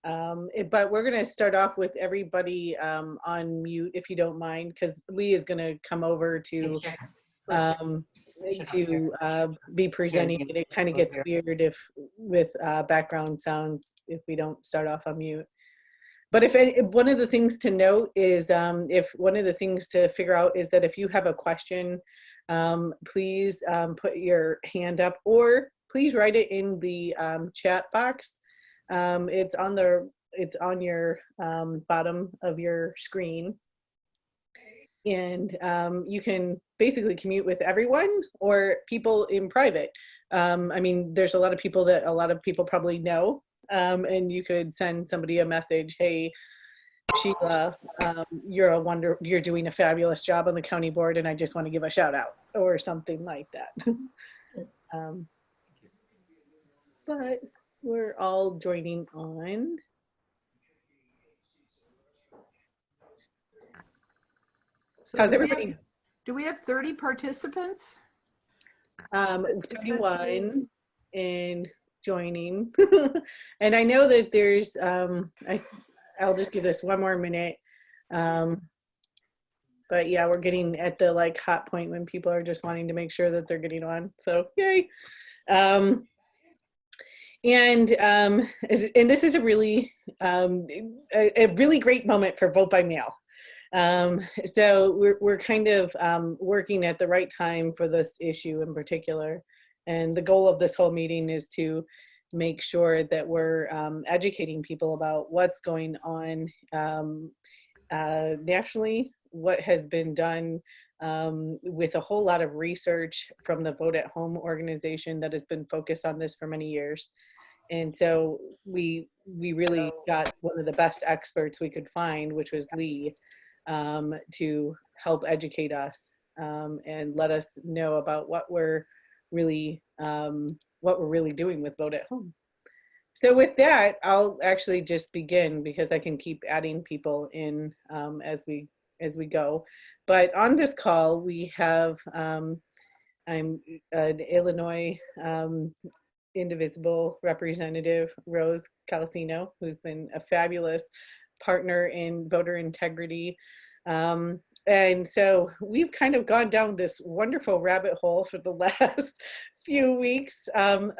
But we're going to start off with everybody on mute, if you don't mind, because Lee is going to come over to be presenting, and it kind of gets weird if with background sounds if we don't start off on mute. But if one of the things to note is if one of the things to figure out is that if you have a question, please put your hand up, or please write it in the chat box. It's on your bottom of your screen, and you can basically commute with everyone or people in private. I mean, there's a lot of people that a lot of people probably know, and you could send somebody a message, hey, Sheila, you're doing a fabulous job on the county board, and I just want to give a shout out, or something like that. But we're all joining on. So how's everybody? Do we have 30 participants? 21 and joining. And I know that there's, I'll just give this one more minute. But yeah, we're getting at the like hot point when people are just wanting to make sure that they're getting on. So yay. And this is a really great moment for vote by mail. So we're kind of working at the right time for this issue in particular. And the goal of this whole meeting is to make sure that we're educating people about what's going on nationally, what has been done with a whole lot of research from the Vote at Home organization that has been focused on this for many years. And so we really got one of the best experts we could find, which was Lee, to help educate us and let us know about what we're really doing with Vote at Home. So with that, I'll actually just begin because I can keep adding people in as we go. But on this call, we have I'm an Illinois Indivisible representative, Rose Calcino, who's been a fabulous partner in voter integrity. And so we've kind of gone down this wonderful rabbit hole for the last few weeks of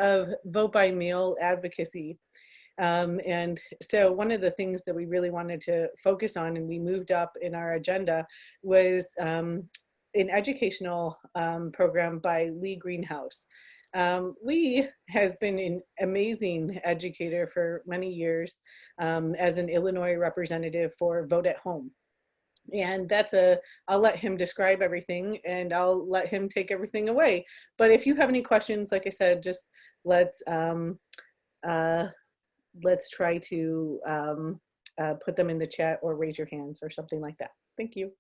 vote by mail advocacy. And so one of the things that we really wanted to focus on, and we moved up in our agenda, was an educational program by Lee Greenhouse. Lee has been an amazing educator for many years as an Illinois representative for Vote at Home. And I'll let him describe everything and I'll let him take everything away. But if you have any questions, like I said, just let's try to put them in the chat or raise your hands or something like that. Thank you.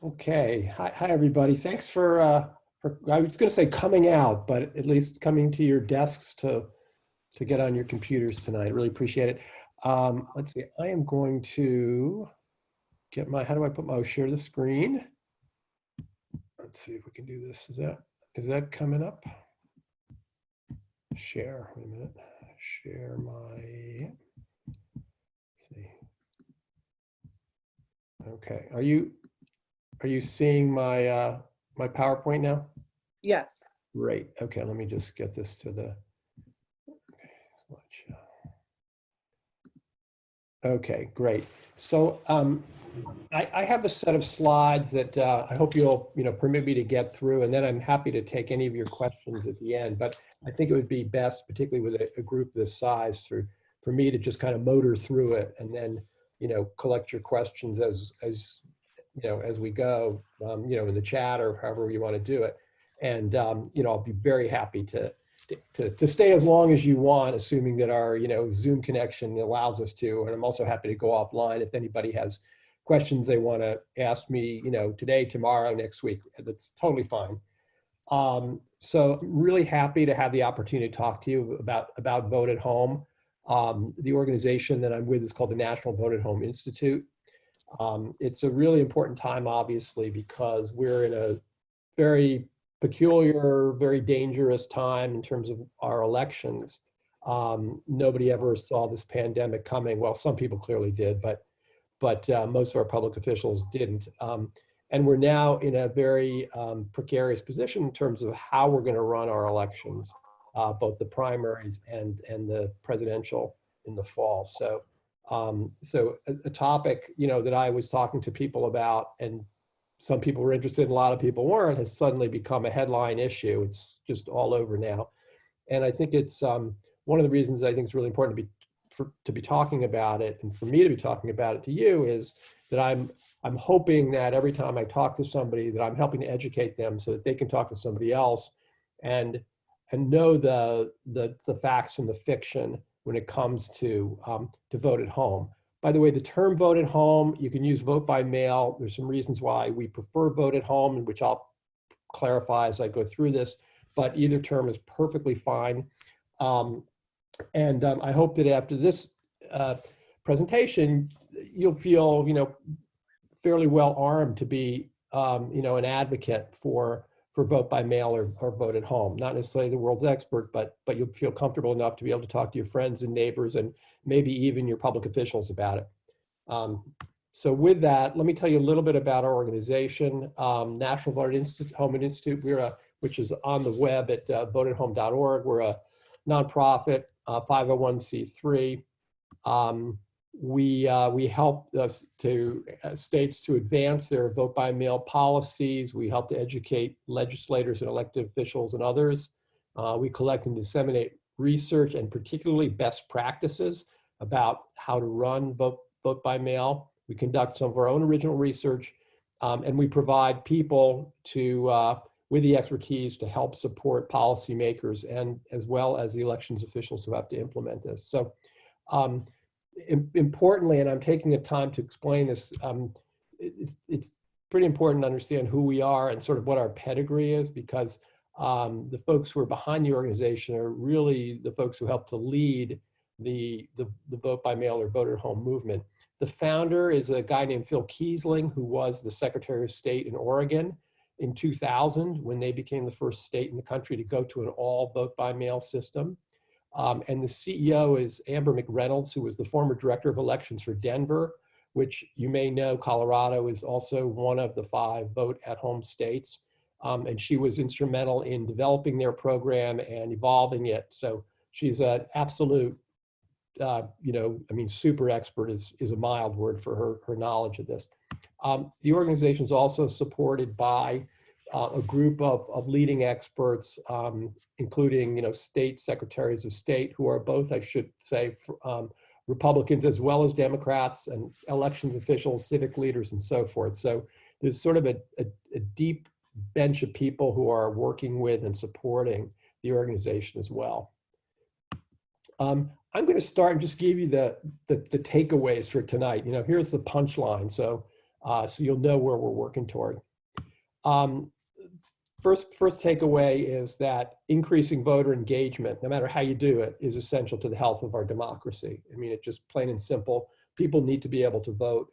Okay, hi everybody. Thanks for I was going to say coming out, but at least coming to your desks to get on your computers tonight. Really appreciate it. Let's see, I am going to get how do I put my, share the screen? Let's see if we can do this. Is that coming up? Share, wait a minute. Share my, let's see. Okay, are you seeing my my PowerPoint now? Yes. Great. Okay, let me just get this to the. Okay, great. So I have a set of slides that I hope you'll permit me to get through, and then I'm happy to take any of your questions at the end. But I think it would be best, particularly with a group this size, for me to just kind of motor through it, and then collect your questions as we go, in the chat or however you want to do it. And I'll be very happy to stay as long as you want, assuming that our Zoom connection allows us to. And I'm also happy to go offline if anybody has questions they want to ask me, today, tomorrow, next week. That's totally fine. So I'm really happy to have the opportunity to talk to you about Vote at Home. The organization that I'm with is called the National Vote at Home Institute. It's a really important time, obviously, because we're in a very peculiar, very dangerous time in terms of our elections. Nobody ever saw this pandemic coming. Well, some people clearly did, but most of our public officials didn't. And we're now in a very precarious position in terms of how we're going to run our elections, both the primaries and the presidential in the fall. So, so a topic, you know, that I was talking to people about, and some people were interested, and a lot of people weren't, has suddenly become a headline issue. It's just all over now, and I think it's one of the reasons I think it's really important to be talking about it, and for me to be talking about it to you, is that I'm hoping that every time I talk to somebody, that I'm helping to educate them so that they can talk to somebody else and know the facts and the fiction when it comes to vote at home. By the way, the term vote at home, you can use vote by mail. There's some reasons why we prefer vote at home, which I'll clarify as I go through this, but either term is perfectly fine. I hope that after this presentation, you'll feel, you know, fairly well armed to be, you know, an advocate for vote by mail or vote at home. Not necessarily the world's expert, but you'll feel comfortable enough to be able to talk to your friends and neighbors and maybe even your public officials about it. So with that, let me tell you a little bit about our organization, National Vote at Home Institute, which is on the web at voteathome.org. We're a nonprofit, 501c3. We help states to advance their vote by mail policies. We help to educate legislators and elected officials and others. We collect and disseminate research and particularly best practices about how to run vote by mail. We conduct some of our own original research, and we provide people with the expertise to help support policymakers and as well as the elections officials who have to implement this. So importantly, and I'm taking the time to explain this, it's pretty important to understand who we are and sort of what our pedigree is, because the folks who are behind the organization are really the folks who help to lead the vote by mail or vote at home movement. The founder is a guy named Phil Kiesling, who was the Secretary of State in Oregon in 2000, when they became the first state in the country to go to an all vote by mail system. And the CEO is Amber McReynolds, who was the former director of elections for Denver, which you may know, Colorado is also one of the 5 vote at home states. And she was instrumental in developing their program and evolving it. So she's an absolute, you know, I mean, super expert is a mild word for her knowledge of this. The organization is also supported by a group of leading experts, including, you know, state secretaries of state who are both, I should say, Republicans as well as Democrats, and elections officials, civic leaders, and so forth. So there's sort of a deep bench of people who are working with and supporting the organization as well. I'm going to start and just give you the takeaways for tonight. You know, here's the punchline, so you'll know where we're working toward. First takeaway is that increasing voter engagement, no matter how you do it, is essential to the health of our democracy. I mean, it's just plain and simple. People need to be able to vote.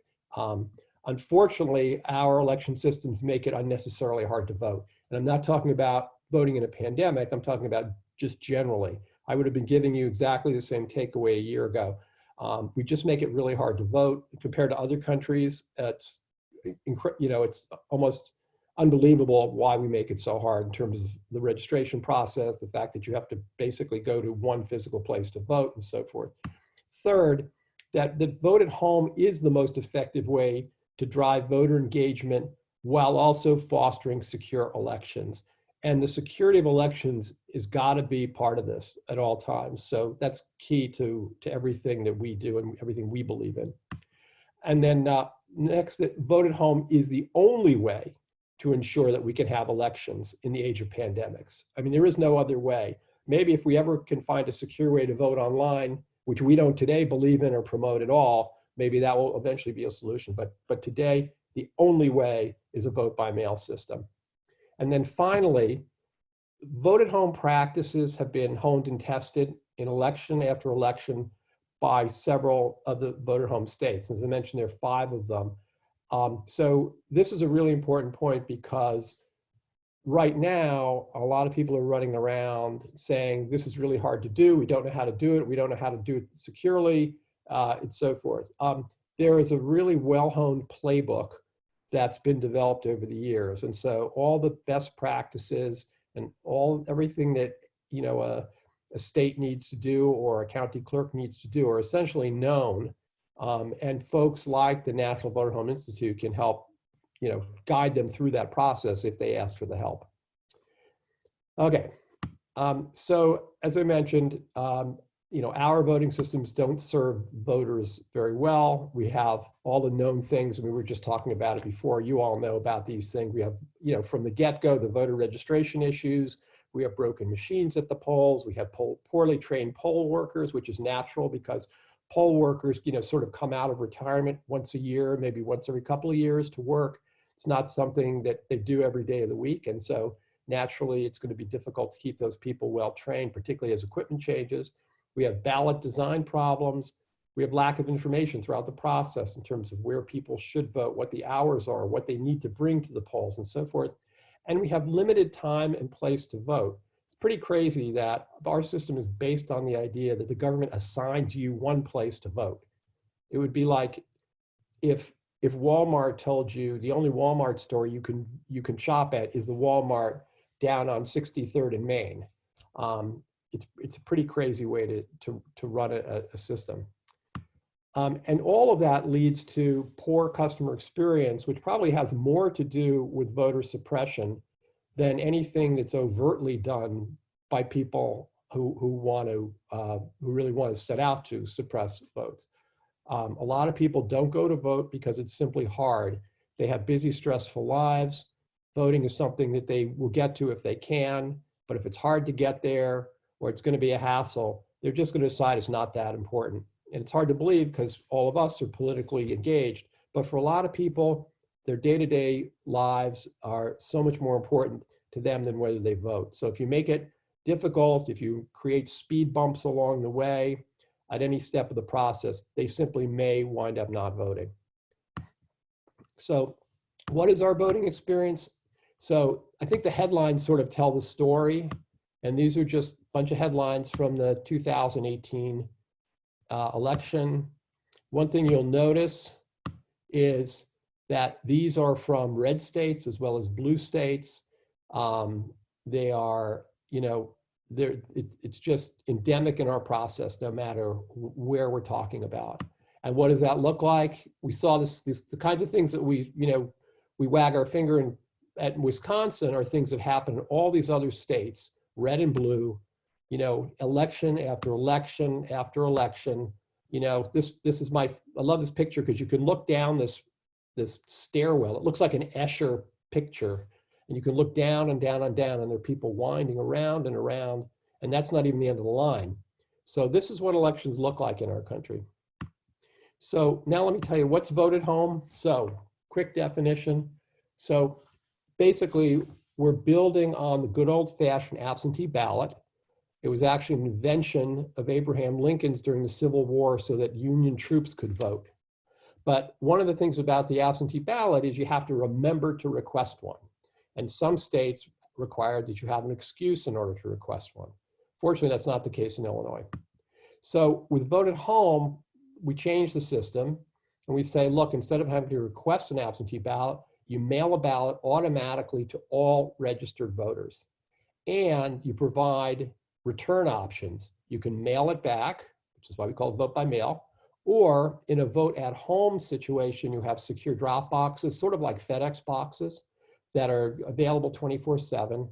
Unfortunately, our election systems make it unnecessarily hard to vote. And I'm not talking about voting in a pandemic. I'm talking about just generally. I would have been giving you exactly the same takeaway a year ago. We just make it really hard to vote compared to other countries. It's, you know, it's almost unbelievable why we make it so hard in terms of the registration process, the fact that you have to basically go to one physical place to vote and so forth. Third, that vote at home is the most effective way to drive voter engagement while also fostering secure elections. And the security of elections has got to be part of this at all times. So that's key to everything that we do and everything we believe in. And then next, vote at home is the only way to ensure that we can have elections in the age of pandemics. I mean, there is no other way. Maybe if we ever can find a secure way to vote online, which we don't today believe in or promote at all, maybe that will eventually be a solution. But today, the only way is a vote by mail system. And then finally, vote at home practices have been honed and tested in election after election by several of the vote at home states. As I mentioned, there are 5 of them. So this is a really important point, because right now, a lot of people are running around saying, this is really hard to do. We don't know how to do it. We don't know how to do it securely, and so forth. There is a really well-honed playbook that's been developed over the years. And so all the best practices and everything that, you know, a state needs to do or a county clerk needs to do are essentially known. And folks like the National Voter Home Institute can help, you know, guide them through that process if they ask for the help. Okay, so as I mentioned, you know, our voting systems don't serve voters very well. We have all the known things, and we were just talking about it before. You all know about these things. We have, you know, from the get-go, the voter registration issues. We have broken machines at the polls. We have poorly trained poll workers, which is natural because poll workers, you know, sort of come out of retirement once a year, maybe once every couple of years to work. It's not something that they do every day of the week. And so naturally, it's going to be difficult to keep those people well trained, particularly as equipment changes. We have ballot design problems. We have lack of information throughout the process in terms of where people should vote, what the hours are, what they need to bring to the polls, and so forth. And we have limited time and place to vote. It's pretty crazy that our system is based on the idea that the government assigns you one place to vote. It would be like if Walmart told you the only Walmart store you can shop at is the Walmart down on 63rd and Main. It's a pretty crazy way to run a system. And all of that leads to poor customer experience, which probably has more to do with voter suppression than anything that's overtly done by people who really want to set out to suppress votes. A lot of people don't go to vote because it's simply hard. They have busy, stressful lives. Voting is something that they will get to if they can, but if it's hard to get there, or it's going to be a hassle, they're just going to decide it's not that important. And it's hard to believe because all of us are politically engaged, but for a lot of people, their day-to-day lives are so much more important to them than whether they vote. So if you make it difficult, if you create speed bumps along the way at any step of the process, they simply may wind up not voting. So what is our voting experience? So I think the headlines sort of tell the story. And these are just a bunch of headlines from the 2018 election. One thing you'll notice is that these are from red states as well as blue states. They are, you know, it's just endemic in our process, no matter where we're talking about. And what does that look like? We saw the kinds of things that we wag our finger at Wisconsin are things that happen in all these other states, red and blue, you know, election after election after election. You know, this is I love this picture because you can look down this stairwell. It looks like an Escher picture. And you can look down and down and down, and there are people winding around and around, and that's not even the end of the line. So this is what elections look like in our country. So now let me tell you what's voted home. So quick definition. So basically, we're building on the good old-fashioned absentee ballot. It was actually an invention of Abraham Lincoln's during the Civil War so that Union troops could vote. But one of the things about the absentee ballot is you have to remember to request one. And some states require that you have an excuse in order to request one. Fortunately, that's not the case in Illinois. So with vote at home, we change the system and we say, look, instead of having to request an absentee ballot, you mail a ballot automatically to all registered voters. And you provide return options. You can mail it back, which is why we call it vote by mail, or in a vote at home situation, you have secure drop boxes, sort of like FedEx boxes that are available 24/7.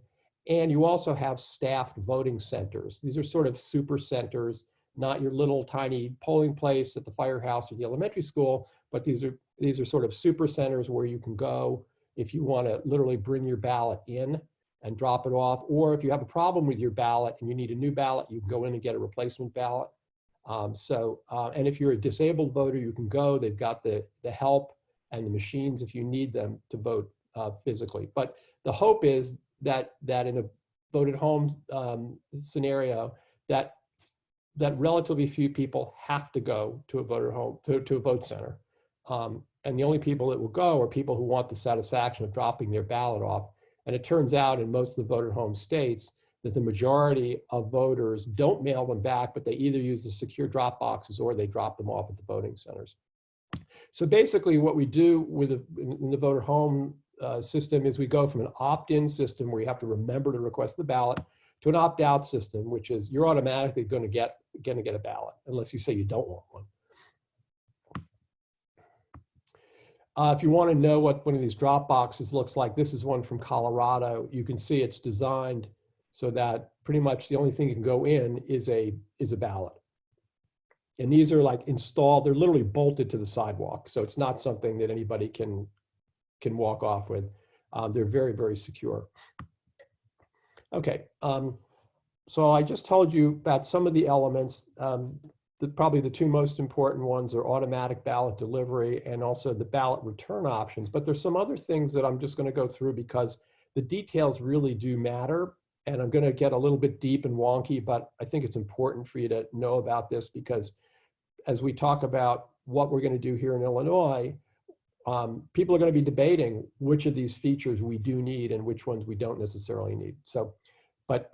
And you also have staffed voting centers. These are sort of super centers, not your little tiny polling place at the firehouse or the elementary school, but these are sort of super centers where you can go if you want to literally bring your ballot in and drop it off, or if you have a problem with your ballot and you need a new ballot, you can go in and get a replacement ballot. And if you're a disabled voter, you can go. They've got the help and the machines if you need them to vote physically. But the hope is that in a vote at home scenario, that relatively few people have to go to a vote at home to a vote center, and the only people that will go are people who want the satisfaction of dropping their ballot off And it turns out in most of the voter home states that the majority of voters don't mail them back, but they either use the secure drop boxes or they drop them off at the voting centers. So basically what we do in the voter home system is we go from an opt-in system where you have to remember to request the ballot to an opt-out system, which is you're automatically going to get a ballot unless you say you don't want one. If you want to know what one of these drop boxes looks like, this is one from Colorado. You can see it's designed so that pretty much the only thing you can go in is a ballot. And these are like installed, they're literally bolted to the sidewalk. So it's not something that anybody can walk off with. They're very, very secure. Okay, so I just told you about some of the elements. Probably the two most important ones are automatic ballot delivery and also the ballot return options. But there's some other things that I'm just going to go through because the details really do matter. And I'm going to get a little bit deep and wonky, but I think it's important for you to know about this because as we talk about what we're going to do here in Illinois, people are going to be debating which of these features we do need and which ones we don't necessarily need. So, but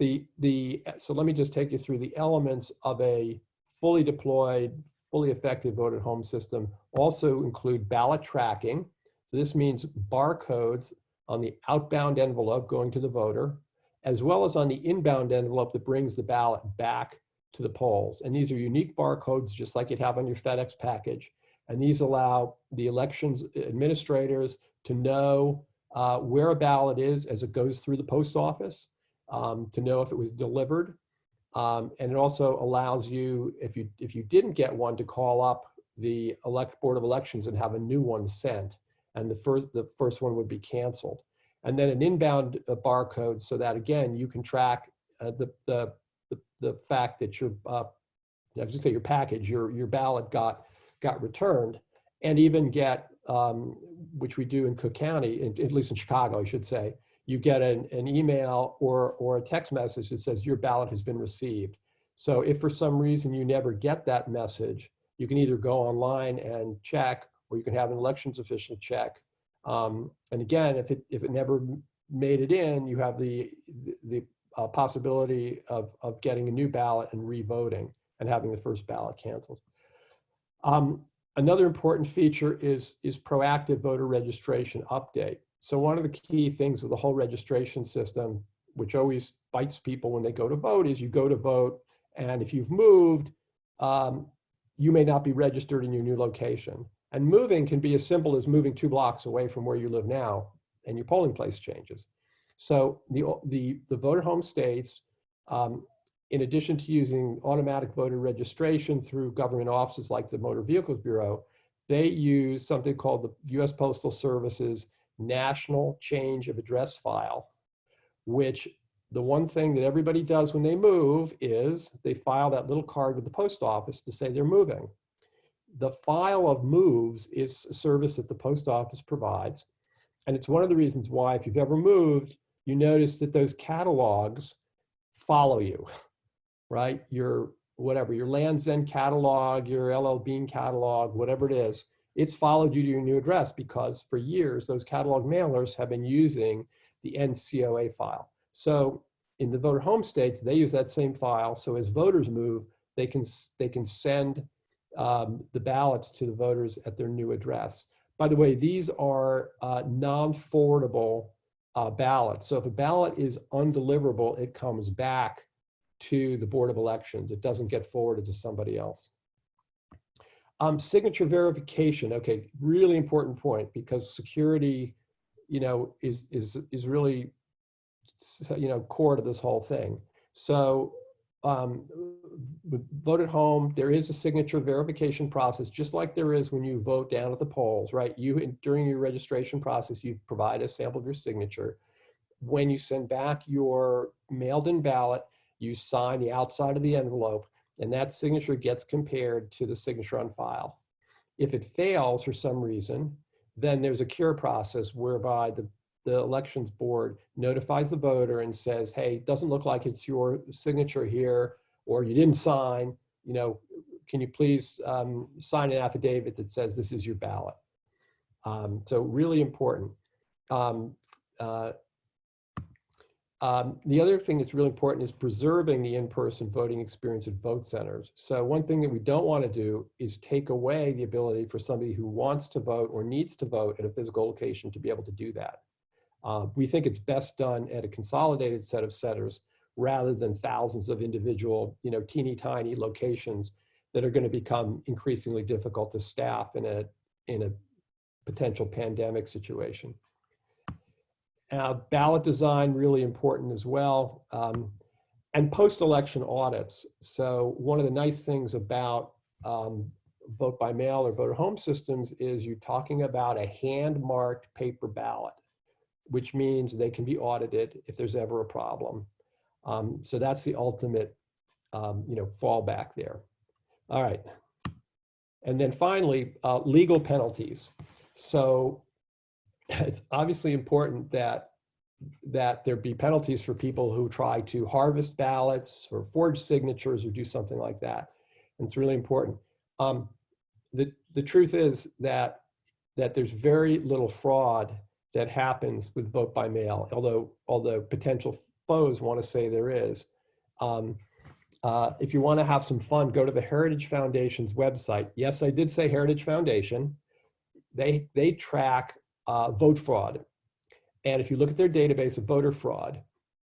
so let me just take you through the elements of a fully deployed, fully effective vote at home system. Also include ballot tracking. So this means barcodes on the outbound envelope going to the voter, as well as on the inbound envelope that brings the ballot back to the polls. And these are unique barcodes, just like you'd have on your FedEx package. And these allow the elections administrators to know where a ballot is as it goes through the post office, to know if it was delivered. And it also allows you, if you didn't get one, to call up the Board of Elections and have a new one sent. And the first one would be canceled. And then an inbound barcode so that, again, you can track the fact that your package, your ballot got returned, and even get, which we do in Cook County, at least in Chicago, I should say, you get an email or a text message that says your ballot has been received. So if for some reason you never get that message, you can either go online and check, or you can have an elections official check. And again, if it never made it in, you have the possibility of getting a new ballot and re-voting and having the first ballot canceled. Another important feature is proactive voter registration update. So one of the key things with the whole registration system, which always bites people when they go to vote, is you go to vote, and if you've moved, you may not be registered in your new location. And moving can be as simple as moving 2 blocks away from where you live now, and your polling place changes. So the voter home states, in addition to using automatic voter registration through government offices like the Motor Vehicles Bureau, they use something called the U.S. Postal Service's National Change of Address File, which the one thing that everybody does when they move is they file that little card with the post office to say they're moving. The file of moves is a service that the post office provides. And it's one of the reasons why, if you've ever moved, you notice that those catalogs follow you, right? Your Land's End catalog, your LL Bean catalog, whatever it is, it's followed you to your new address because for years, those catalog mailers have been using the NCOA file. So in the voter home states, they use that same file. So as voters move, they can send the ballots to the voters at their new address. By the way, these are non-forwardable ballots. So if a ballot is undeliverable, it comes back to the Board of Elections. It doesn't get forwarded to somebody else. Signature verification, okay, really important point because security, is really, core to this whole thing. So with vote at home, there is a signature verification process, just like there is when you vote down at the polls, right? During your registration process, you provide a sample of your signature. When you send back your mailed-in ballot, you sign the outside of the envelope, and that signature gets compared to the signature on file. If it fails for some reason, then there's a cure process whereby the elections board notifies the voter and says, hey, it doesn't look like it's your signature here, or you didn't sign, can you please sign an affidavit that says this is your ballot? So really important. The other thing that's really important is preserving the in-person voting experience at vote centers. So one thing that we don't want to do is take away the ability for somebody who wants to vote or needs to vote at a physical location to be able to do that. We think it's best done at a consolidated set of centers rather than thousands of individual, teeny tiny locations that are going to become increasingly difficult to staff in a potential pandemic situation. Ballot design, really important as well. And post-election audits. So one of the nice things about vote by mail or vote at home systems is you're talking about a hand-marked paper ballot, which means they can be audited if there's ever a problem. So that's the ultimate, fallback there. All right. And then finally, legal penalties. So it's obviously important that there be penalties for people who try to harvest ballots or forge signatures or do something like that. And it's really important. The truth is that there's very little fraud that happens with vote by mail, although potential foes want to say there is. If you want to have some fun, go to the Heritage Foundation's website. Yes, I did say Heritage Foundation. They track vote fraud. And if you look at their database of voter fraud,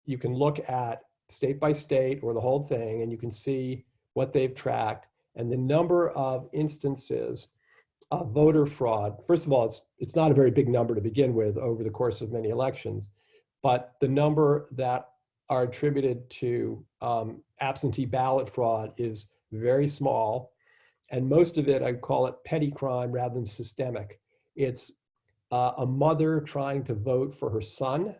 you can look at state by state or the whole thing, and you can see what they've tracked and the number of instances of voter fraud. First of all, it's not a very big number to begin with over the course of many elections, but the number that are attributed to absentee ballot fraud is very small. And most of it, I'd call it petty crime rather than systemic. It's a mother trying to vote for her son,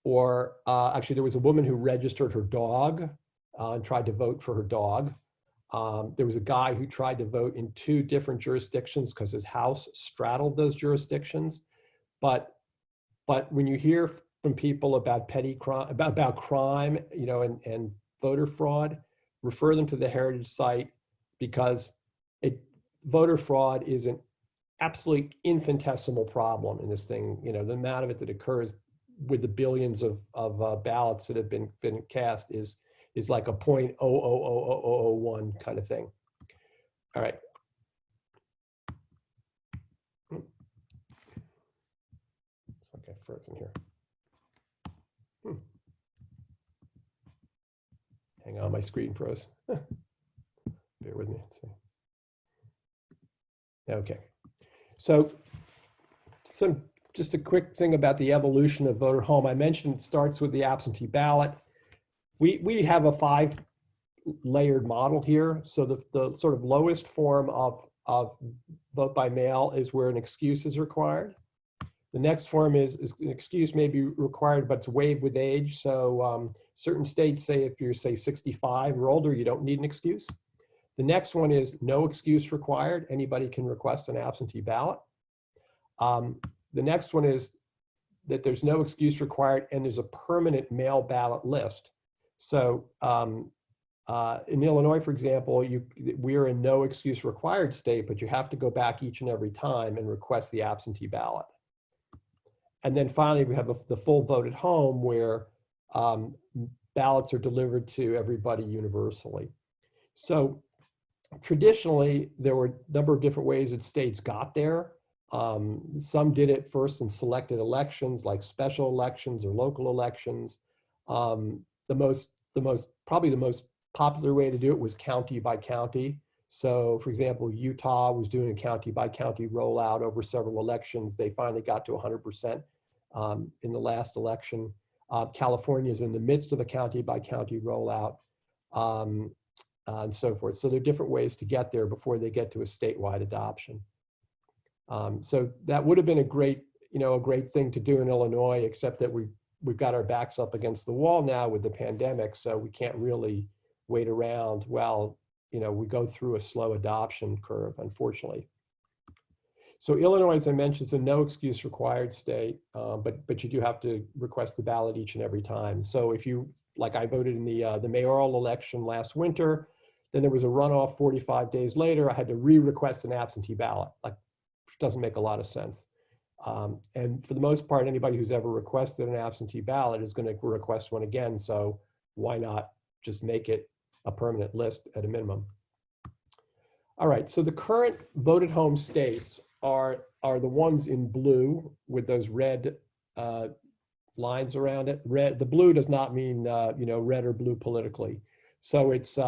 or actually there was a woman who registered her dog and tried to vote for her dog. There was a guy who tried to vote in 2 different jurisdictions because his house straddled those jurisdictions. But when you hear from people about petty crime, about crime, and voter fraud, refer them to the Heritage site, because voter fraud is an absolutely infinitesimal problem in this thing. The amount of it that occurs with the billions of ballots that have been cast is like a 0.00001 kind of thing. All right. Okay, frozen here. Hang on, my screen froze. Bear with me. Let's see. Okay. So just a quick thing about the evolution of voter home. I mentioned it starts with the absentee ballot. We have a 5-layered model here. So the sort of lowest form of vote by mail is where an excuse is required. The next form is an excuse may be required, but it's waived with age. So certain states say if you're, say, 65 or older, you don't need an excuse. The next one is no excuse required. Anybody can request an absentee ballot. The next one is that there's no excuse required and there's a permanent mail ballot list. So in Illinois, for example, we are a no excuse required state, but you have to go back each and every time and request the absentee ballot. And then finally, we have the full vote at home where ballots are delivered to everybody universally. So traditionally, there were a number of different ways that states got there. Some did it first in selected elections, like special elections or local elections. Probably the most popular way to do it was county by county. So for example, Utah was doing a county by county rollout over several elections. They finally got to 100% in the last election. California is in the midst of a county by county rollout, and so forth. So there are different ways to get there before they get to a statewide adoption. So that would have been a great thing to do in Illinois, except that we've got our backs up against the wall now with the pandemic, so we can't really wait around while we go through a slow adoption curve, unfortunately. So Illinois, as I mentioned, is a no excuse required state, but you do have to request the ballot each and every time. So if you, like I voted in the mayoral election last winter, then there was a runoff 45 days later, I had to re-request an absentee ballot, which doesn't make a lot of sense. And for the most part, anybody who's ever requested an absentee ballot is going to request one again. So why not just make it a permanent list at a minimum? All right, so the current voted home states are the ones in blue with those red lines around it. Red, the blue does not mean red or blue politically. So it's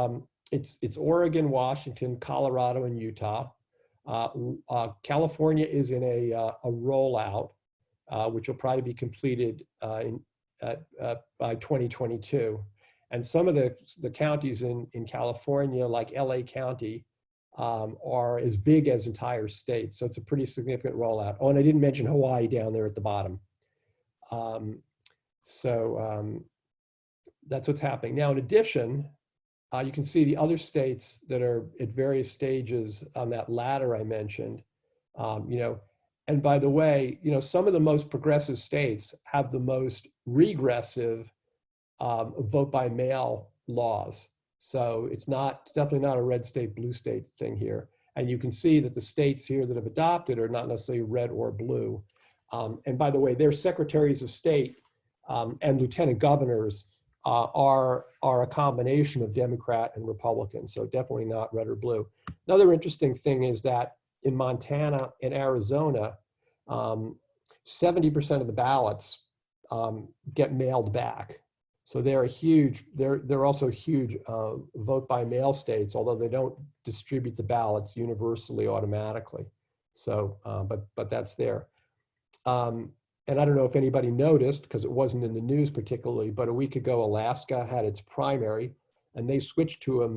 Oregon, Washington, Colorado, and Utah. California is in a rollout, which will probably be completed by 2022. And some of the counties in California, like LA County, are as big as entire states. So it's a pretty significant rollout. Oh, and I didn't mention Hawaii down there at the bottom. That's what's happening. Now, in addition, you can see the other states that are at various stages on that ladder I mentioned. And by the way, some of the most progressive states have the most regressive vote by mail laws. So it's definitely not a red state, blue state thing here. And you can see that the states here that have adopted are not necessarily red or blue. And by the way, their secretaries of state and lieutenant governors are a combination of Democrat and Republican, so definitely not red or blue. Another interesting thing is that in Montana and Arizona, 70% of the ballots get mailed back. So they're also huge vote by mail states, although they don't distribute the ballots universally automatically. So, but that's there. And I don't know if anybody noticed, because it wasn't in the news particularly, but a week ago, Alaska had its primary and they switched to a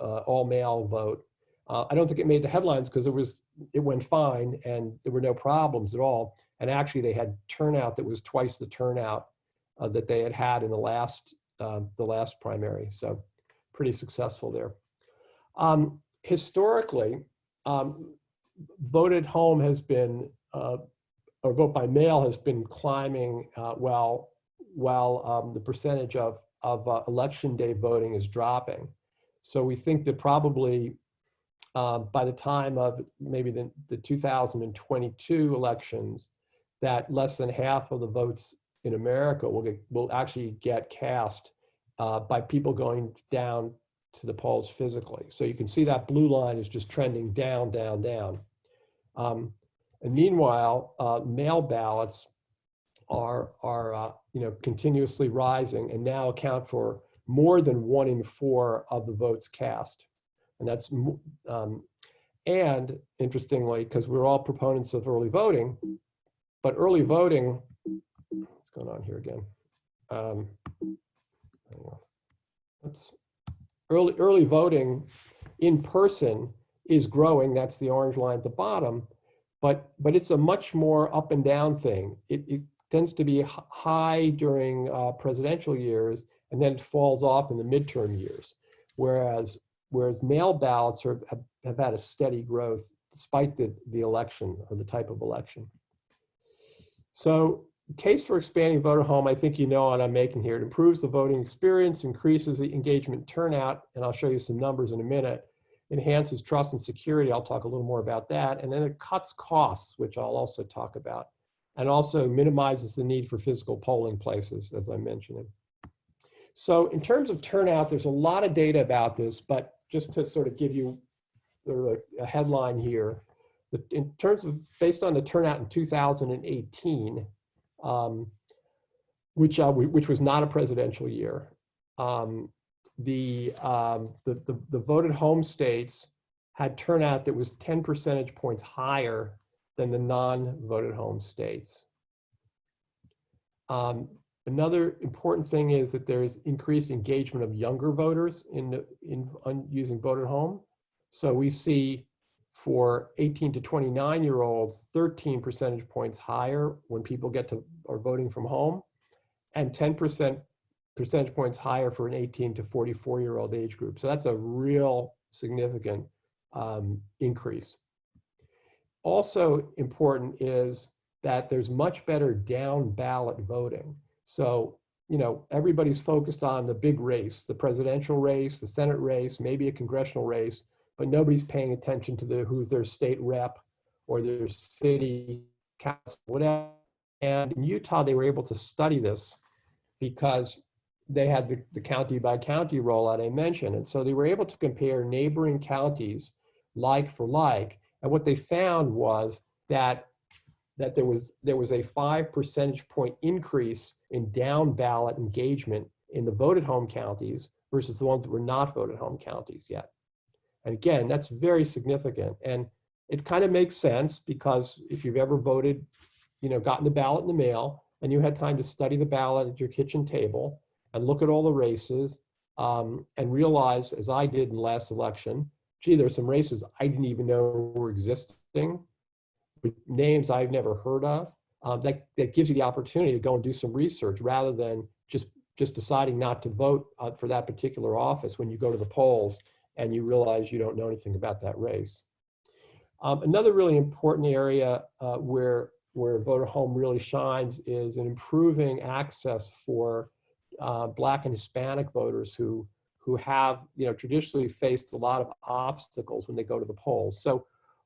all mail vote. I don't think it made the headlines because it went fine and there were no problems at all. And actually they had turnout that was twice the turnout that they had in the last primary. So pretty successful there. Historically, voted home has been, or vote by mail has been climbing while the percentage of election day voting is dropping. So we think that probably by the time of maybe the 2022 elections, that less than half of the votes in America will actually get cast by people going down to the polls physically. So you can see that blue line is just trending down, down, down. And meanwhile, mail ballots are continuously rising and now account for more than 1 in 4 of the votes cast. And that's and interestingly, because we're all proponents of early voting, but early voting, what's going on here again? Early voting in person is growing. That's the orange line at the bottom. But it's a much more up and down thing. It tends to be high during presidential years, and then it falls off in the midterm years. Whereas mail ballots have had a steady growth despite the election or the type of election. So case for expanding voter home, I think you know what I'm making here. It improves the voting experience, increases the engagement turnout, and I'll show you some numbers in a minute. Enhances trust and security. I'll talk a little more about that. And then it cuts costs, which I'll also talk about. And also minimizes the need for physical polling places, as I'm mentioning. So in terms of turnout, there's a lot of data about this, but just to sort of give you a headline here, in terms of, based on the turnout in 2018, which was not a presidential year, the voted home states had turnout that was 10 percentage points higher than the non-voted home states. Another important thing is that there's increased engagement of younger voters in using voted home. So we see for 18 to 29-year-olds, 13 percentage points higher when people are voting from home, and 10 percentage points higher for an 18 to 44-year-old age group. So that's a real significant increase. Also important is that there's much better down ballot voting. So, everybody's focused on the big race, the presidential race, the Senate race, maybe a congressional race, but nobody's paying attention to who's their state rep or their city council, whatever. And in Utah, they were able to study this because they had the county by county rollout I mentioned. And so they were able to compare neighboring counties like for like. And what they found was that there was a 5 percentage point increase in down ballot engagement in the voted home counties versus the ones that were not voted home counties yet. And again, that's very significant. And it kind of makes sense because if you've ever voted, gotten the ballot in the mail and you had time to study the ballot at your kitchen table and look at all the races and realize, as I did in the last election, gee, there's some races I didn't even know were existing, with names I've never heard of. That gives you the opportunity to go and do some research rather than just deciding not to vote for that particular office when you go to the polls and you realize you don't know anything about that race. Another really important area where voter home really shines is in improving access for Black and Hispanic voters who have traditionally faced a lot of obstacles when they go to the polls.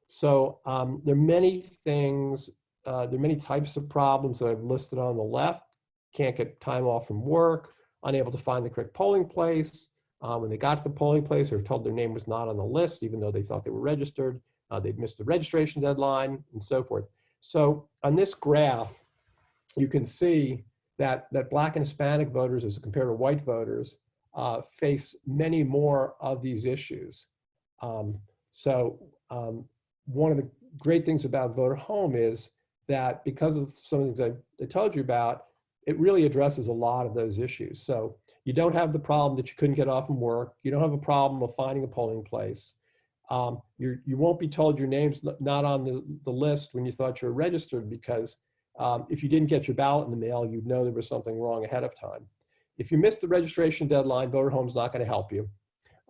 So there are many things, there are many types of problems that I've listed on the left. Can't get time off from work, unable to find the correct polling place. When they got to the polling place, they were told their name was not on the list, even though they thought they were registered. They'd missed the registration deadline and so forth. So on this graph, you can see that Black and Hispanic voters, as compared to white voters, face many more of these issues. One of the great things about voter home is that because of some of the things I told you about, it really addresses a lot of those issues. So you don't have the problem that you couldn't get off from work. You don't have a problem of finding a polling place. You won't be told your name's not on the list when you thought you were registered because if you didn't get your ballot in the mail, you'd know there was something wrong ahead of time. If you missed the registration deadline, voter home's not going to help you.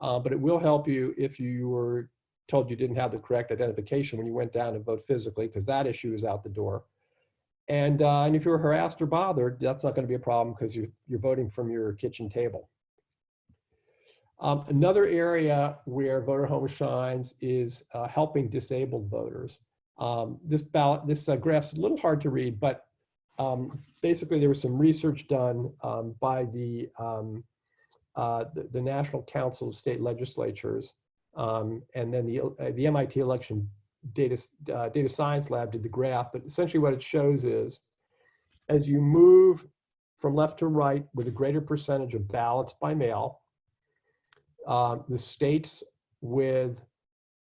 But it will help you if you were told you didn't have the correct identification when you went down to vote physically, because that issue is out the door. And if you were harassed or bothered, that's not going to be a problem because you're voting from your kitchen table. Another area where voter home shines is helping disabled voters. This graph's a little hard to read, but basically there was some research done by the National Council of State Legislatures, and then the MIT Election Data Science Lab did the graph. But essentially what it shows is, as you move from left to right with a greater percentage of ballots by mail, the states with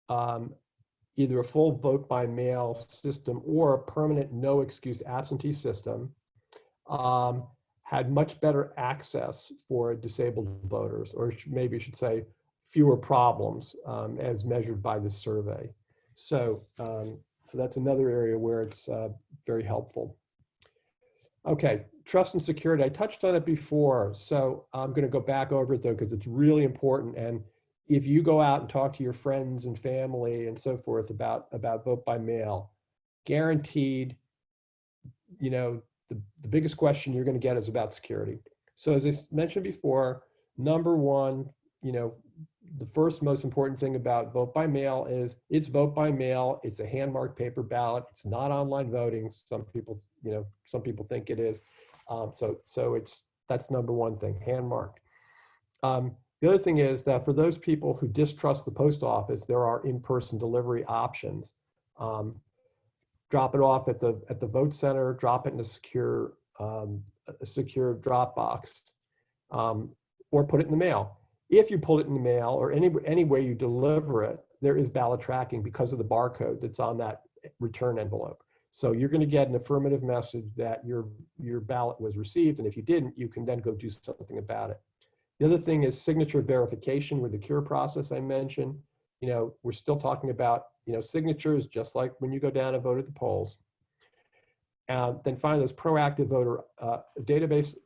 either a full vote by mail system or a permanent no excuse absentee system had much better access for disabled voters, or maybe I should say fewer problems as measured by this survey. So that's another area where it's very helpful. Okay, trust and security. I touched on it before, so I'm going to go back over it though because it's really important. And if you go out and talk to your friends and family and so forth about vote by mail, guaranteed, the biggest question you're going to get is about security. So as I mentioned before, number one, the first most important thing about vote by mail is it's vote by mail. It's a hand-marked paper ballot. It's not online voting. Some people think it is. That's number one thing, hand-marked. The other thing is that for those people who distrust the post office, there are in-person delivery options. Drop it off at the vote center, drop it in a secure drop box, or put it in the mail. If you pull it in the mail or any way you deliver it, there is ballot tracking because of the barcode that's on that return envelope. So you're going to get an affirmative message that your ballot was received, and if you didn't, you can then go do something about it. The other thing is signature verification with the cure process I mentioned. We're still talking about signatures just like when you go down and vote at the polls. Then finally, there's proactive voter database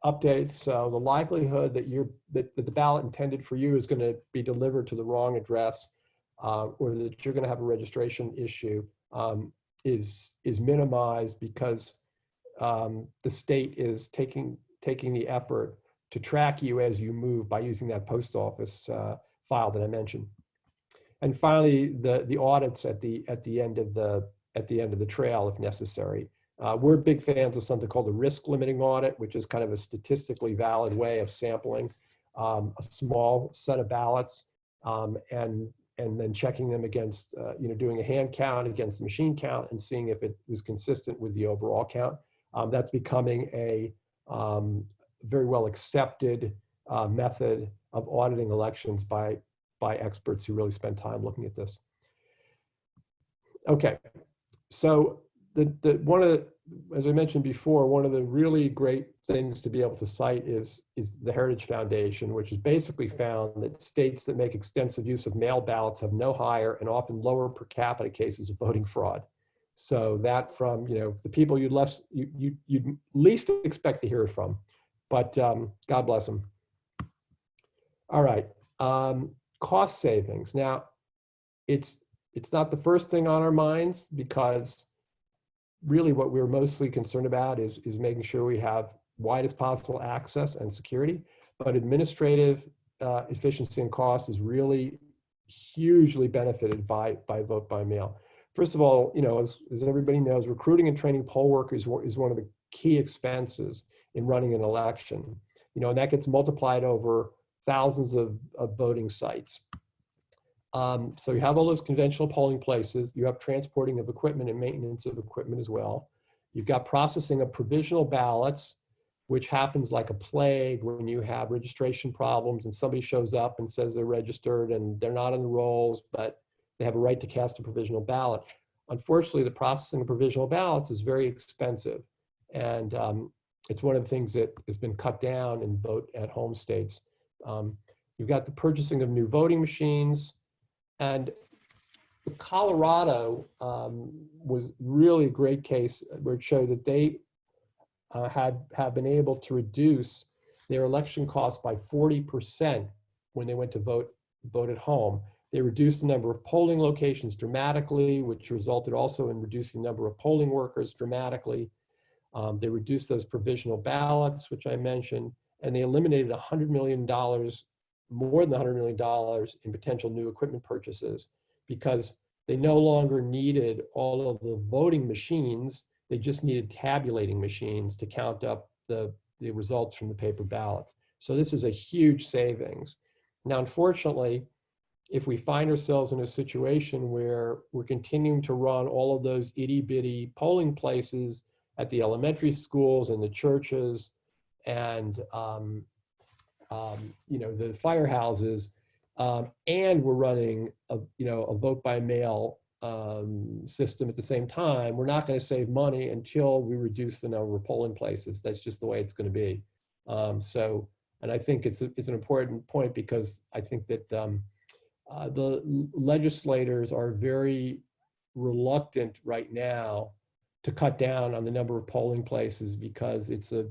updates. So the likelihood that the ballot intended for you is going to be delivered to the wrong address, or that you're going to have a registration issue is minimized because the state is taking the effort to track you as you move by using that post office file that I mentioned. And finally, the audits at the end of the at the end of the trail if necessary. We're big fans of something called the risk limiting audit, which is kind of a statistically valid way of sampling a small set of ballots and then checking them against, doing a hand count against the machine count and seeing if it was consistent with the overall count. That's becoming a very well accepted method of auditing elections by experts who really spend time looking at this. Okay, so one of the, as I mentioned before, one of the really great things to be able to cite is the Heritage Foundation, which has basically found that states that make extensive use of mail ballots have no higher and often lower per capita cases of voting fraud. So that from the people you'd least expect to hear from, but God bless them. All right, cost savings. Now, it's not the first thing on our minds because really what we're mostly concerned about is making sure we have widest possible access and security, but administrative efficiency and cost is really hugely benefited by vote by mail. First of all, as everybody knows, recruiting and training poll workers is one of the key expenses in running an election, and that gets multiplied over thousands of voting sites. So you have all those conventional polling places. You have transporting of equipment and maintenance of equipment as well. You've got processing of provisional ballots, which happens like a plague when you have registration problems and somebody shows up and says they're registered and they're not on the rolls, but they have a right to cast a provisional ballot. Unfortunately, the processing of provisional ballots is very expensive. And it's one of the things that has been cut down in vote at home states. You've got the purchasing of new voting machines. And Colorado was really a great case where it showed that they have been able to reduce their election costs by 40% when they went to vote at home. They reduced the number of polling locations dramatically, which resulted also in reducing the number of polling workers dramatically. They reduced those provisional ballots, which I mentioned, and they eliminated $100 million, more than $100 million in potential new equipment purchases because they no longer needed all of the voting machines. They just needed tabulating machines to count up the results from the paper ballots. So this is a huge savings. Now, unfortunately, if we find ourselves in a situation where we're continuing to run all of those itty bitty polling places at the elementary schools and the churches and the firehouses, and we're running a vote by mail system at the same time, we're not going to save money until we reduce the number of polling places. That's just the way it's going to be. And I think it's an important point because I think that the legislators are very reluctant right now to cut down on the number of polling places because it's a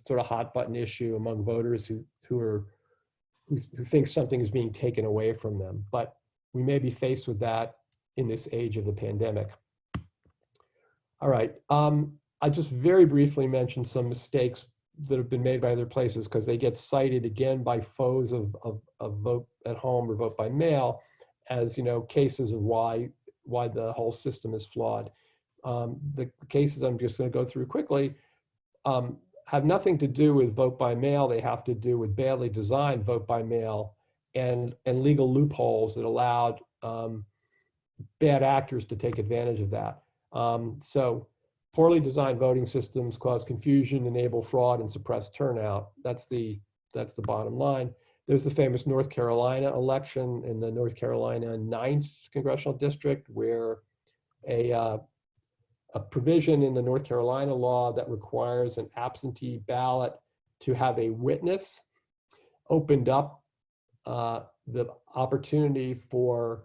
sort of hot button issue among voters who think something is being taken away from them. But we may be faced with that in this age of the pandemic. All right, I just very briefly mentioned some mistakes that have been made by other places because they get cited again by foes of vote at home or vote by mail as cases of why the whole system is flawed. The cases I'm just going to go through quickly have nothing to do with vote by mail. They have to do with badly designed vote by mail and legal loopholes that allowed bad actors to take advantage of that. So poorly designed voting systems cause confusion, enable fraud, and suppress turnout. That's the bottom line. There's the famous North Carolina election in the North Carolina 9th Congressional District where a provision in the North Carolina law that requires an absentee ballot to have a witness opened up the opportunity for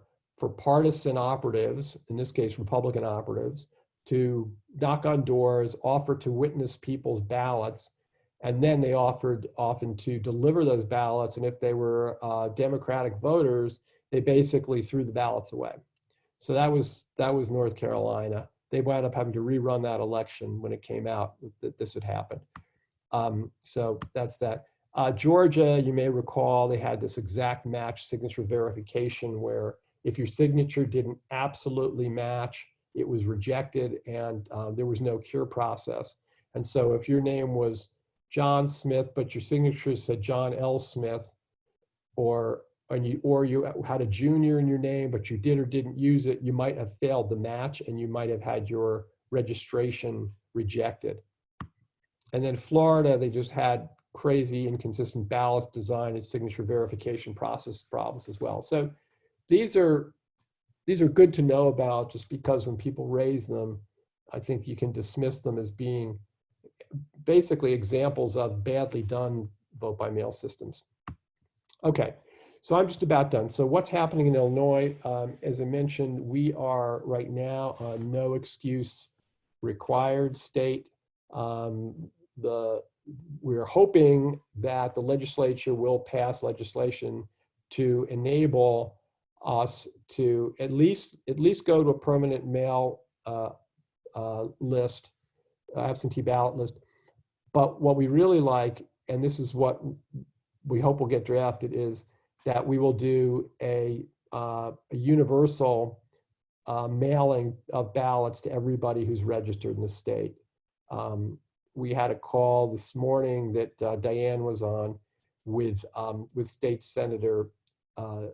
partisan operatives, in this case Republican operatives, to knock on doors, offer to witness people's ballots, and then they offered often to deliver those ballots, and if they were Democratic voters, they basically threw the ballots away. So that was North Carolina. They wound up having to rerun that election when it came out that this had happened. So that's that. Georgia, you may recall, they had this exact match signature verification where if your signature didn't absolutely match it was rejected, and there was no cure process. And so if your name was John Smith, but your signature said John L. Smith, or you had a junior in your name, but you did or didn't use it, you might have failed the match, and you might have had your registration rejected. And then Florida, they just had crazy inconsistent ballot design and signature verification process problems as well. So these are good to know about, just because when people raise them, I think you can dismiss them as being basically examples of badly done vote by mail systems. Okay, so I'm just about done. So what's happening in Illinois? As I mentioned, we are right now a no excuse required state. We're hoping that the legislature will pass legislation to enable us to at least go to a permanent mail list, absentee ballot list. But what we really like, and this is what we hope will get drafted, is that we will do a universal mailing of ballots to everybody who's registered in the state. We had a call this morning that Diane was on with State Senator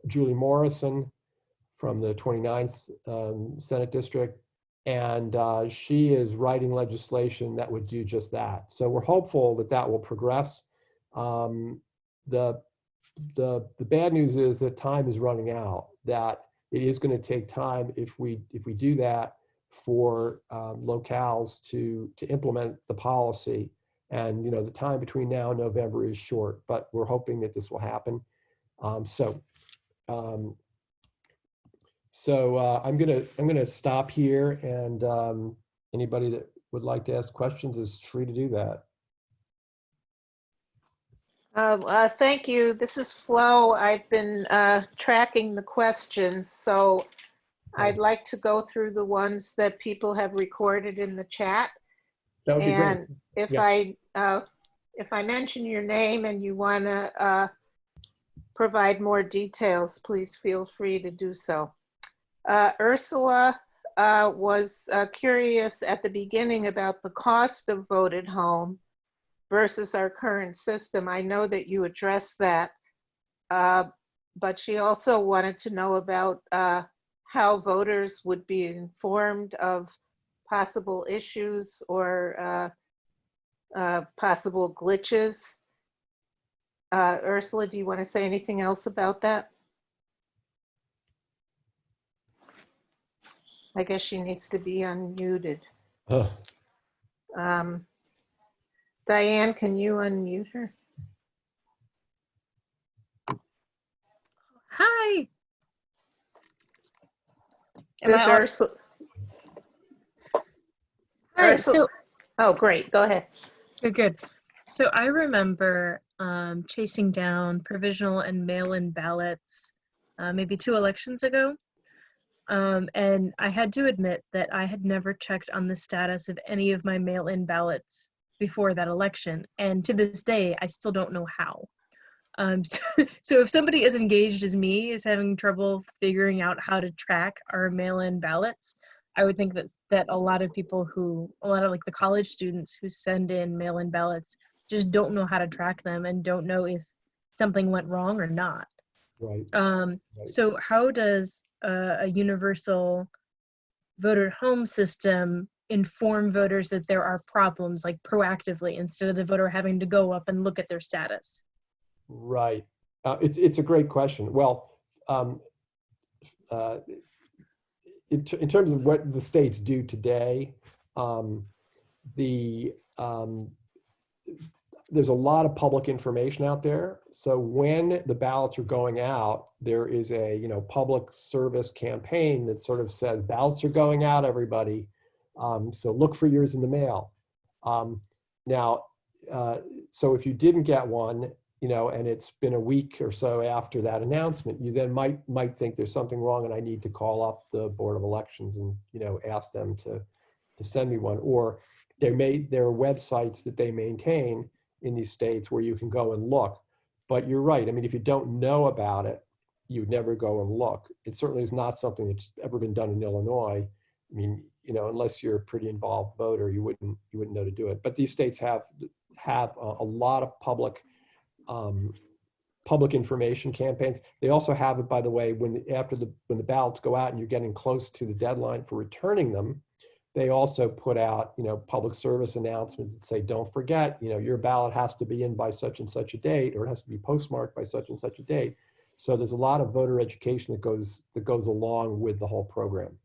Julie Morrison from the 29th Senate District, and she is writing legislation that would do just that. So we're hopeful that that will progress. The bad news is that time is running out, that it is going to take time if we do that for locales to implement the policy. And the time between now and November is short, but we're hoping that this will happen. So I'm gonna stop here, and anybody that would like to ask questions is free to do that. Thank you. This is Flo. I've been tracking the questions, so I'd like to go through the ones that people have recorded in the chat. That would be great. And if I mention your name and you want to provide more details, please feel free to do so. Ursula was curious at the beginning about the cost of vote at home versus our current system. I know that you addressed that, but she also wanted to know about how voters would be informed of possible issues or possible glitches. Ursula, do you want to say anything else about that? I guess she needs to be unmuted. Diane, can you unmute her? Hi. This Ursula. Hi. Ursula. Oh, great. Go ahead. Good. So I remember chasing down provisional and mail-in ballots maybe 2 elections ago. And I had to admit that I had never checked on the status of any of my mail-in ballots before that election. And to this day, I still don't know how. So if somebody as engaged as me is having trouble figuring out how to track our mail-in ballots, I would think that a lot of like the college students who send in mail-in ballots just don't know how to track them and don't know if something went wrong or not. Right. So how does a universal voter at home system inform voters that there are problems, like proactively, instead of the voter having to go up and look at their status? Right. It's a great question. Well, in terms of what the states do today, there's a lot of public information out there. So when the ballots are going out, there is a public service campaign that sort of says ballots are going out, everybody. So look for yours in the mail. Now, so if you didn't get one, and it's been a week or so after that announcement, you then might think there's something wrong and I need to call up the Board of Elections and ask them to send me one. Or there are websites that they maintain in these states where you can go and look. But you're right. I mean, if you don't know about it, you'd never go and look. It certainly is not something that's ever been done in Illinois. I mean, unless you're a pretty involved voter, you wouldn't know to do it. But these states have a lot of public information campaigns. They also have it, by the way, when the ballots go out and you're getting close to the deadline for returning them, they also put out, public service announcements that say, don't forget, your ballot has to be in by such and such a date, or it has to be postmarked by such and such a date. So there's a lot of voter education that goes along with the whole program.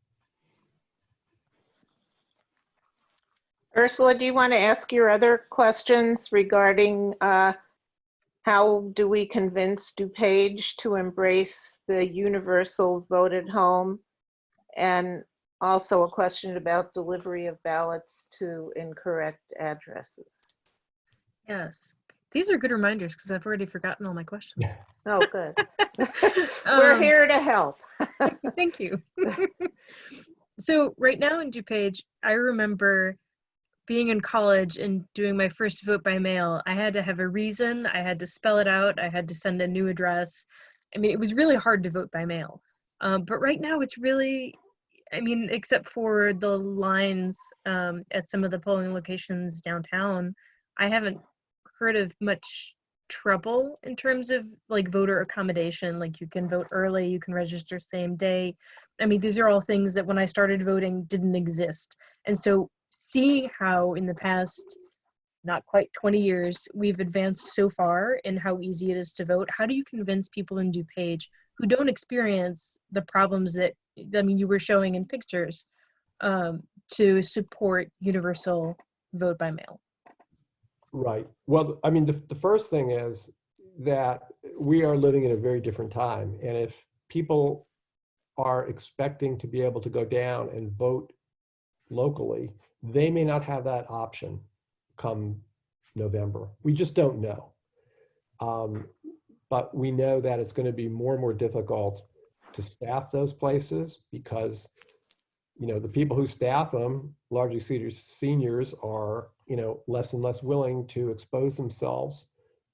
Ursula, do you want to ask your other questions regarding how do we convince DuPage to embrace the universal vote at home? And also a question about delivery of ballots to incorrect addresses. Yes, these are good reminders because I've already forgotten all my questions. Oh, good. We're here to help. Thank you. So right now in DuPage, I remember being in college and doing my first vote by mail. I had to have a reason. I had to spell it out. I had to send a new address. I mean, it was really hard to vote by mail. But right now it's really, I mean, except for the lines at some of the polling locations downtown, I haven't heard of much trouble in terms of like voter accommodation. Like you can vote early, you can register same day. I mean, these are all things that when I started voting didn't exist. And so seeing how in the past, not quite 20 years, we've advanced so far in how easy it is to vote, how do you convince people in DuPage who don't experience the problems that, I mean, you were showing in pictures, to support universal vote by mail? Right. Well, I mean, the first thing is that we are living in a very different time. And if people are expecting to be able to go down and vote locally, they may not have that option come November. We just don't know. But we know that it's going to be more and more difficult to staff those places because, the people who staff them, largely seniors, are, less and less willing to expose themselves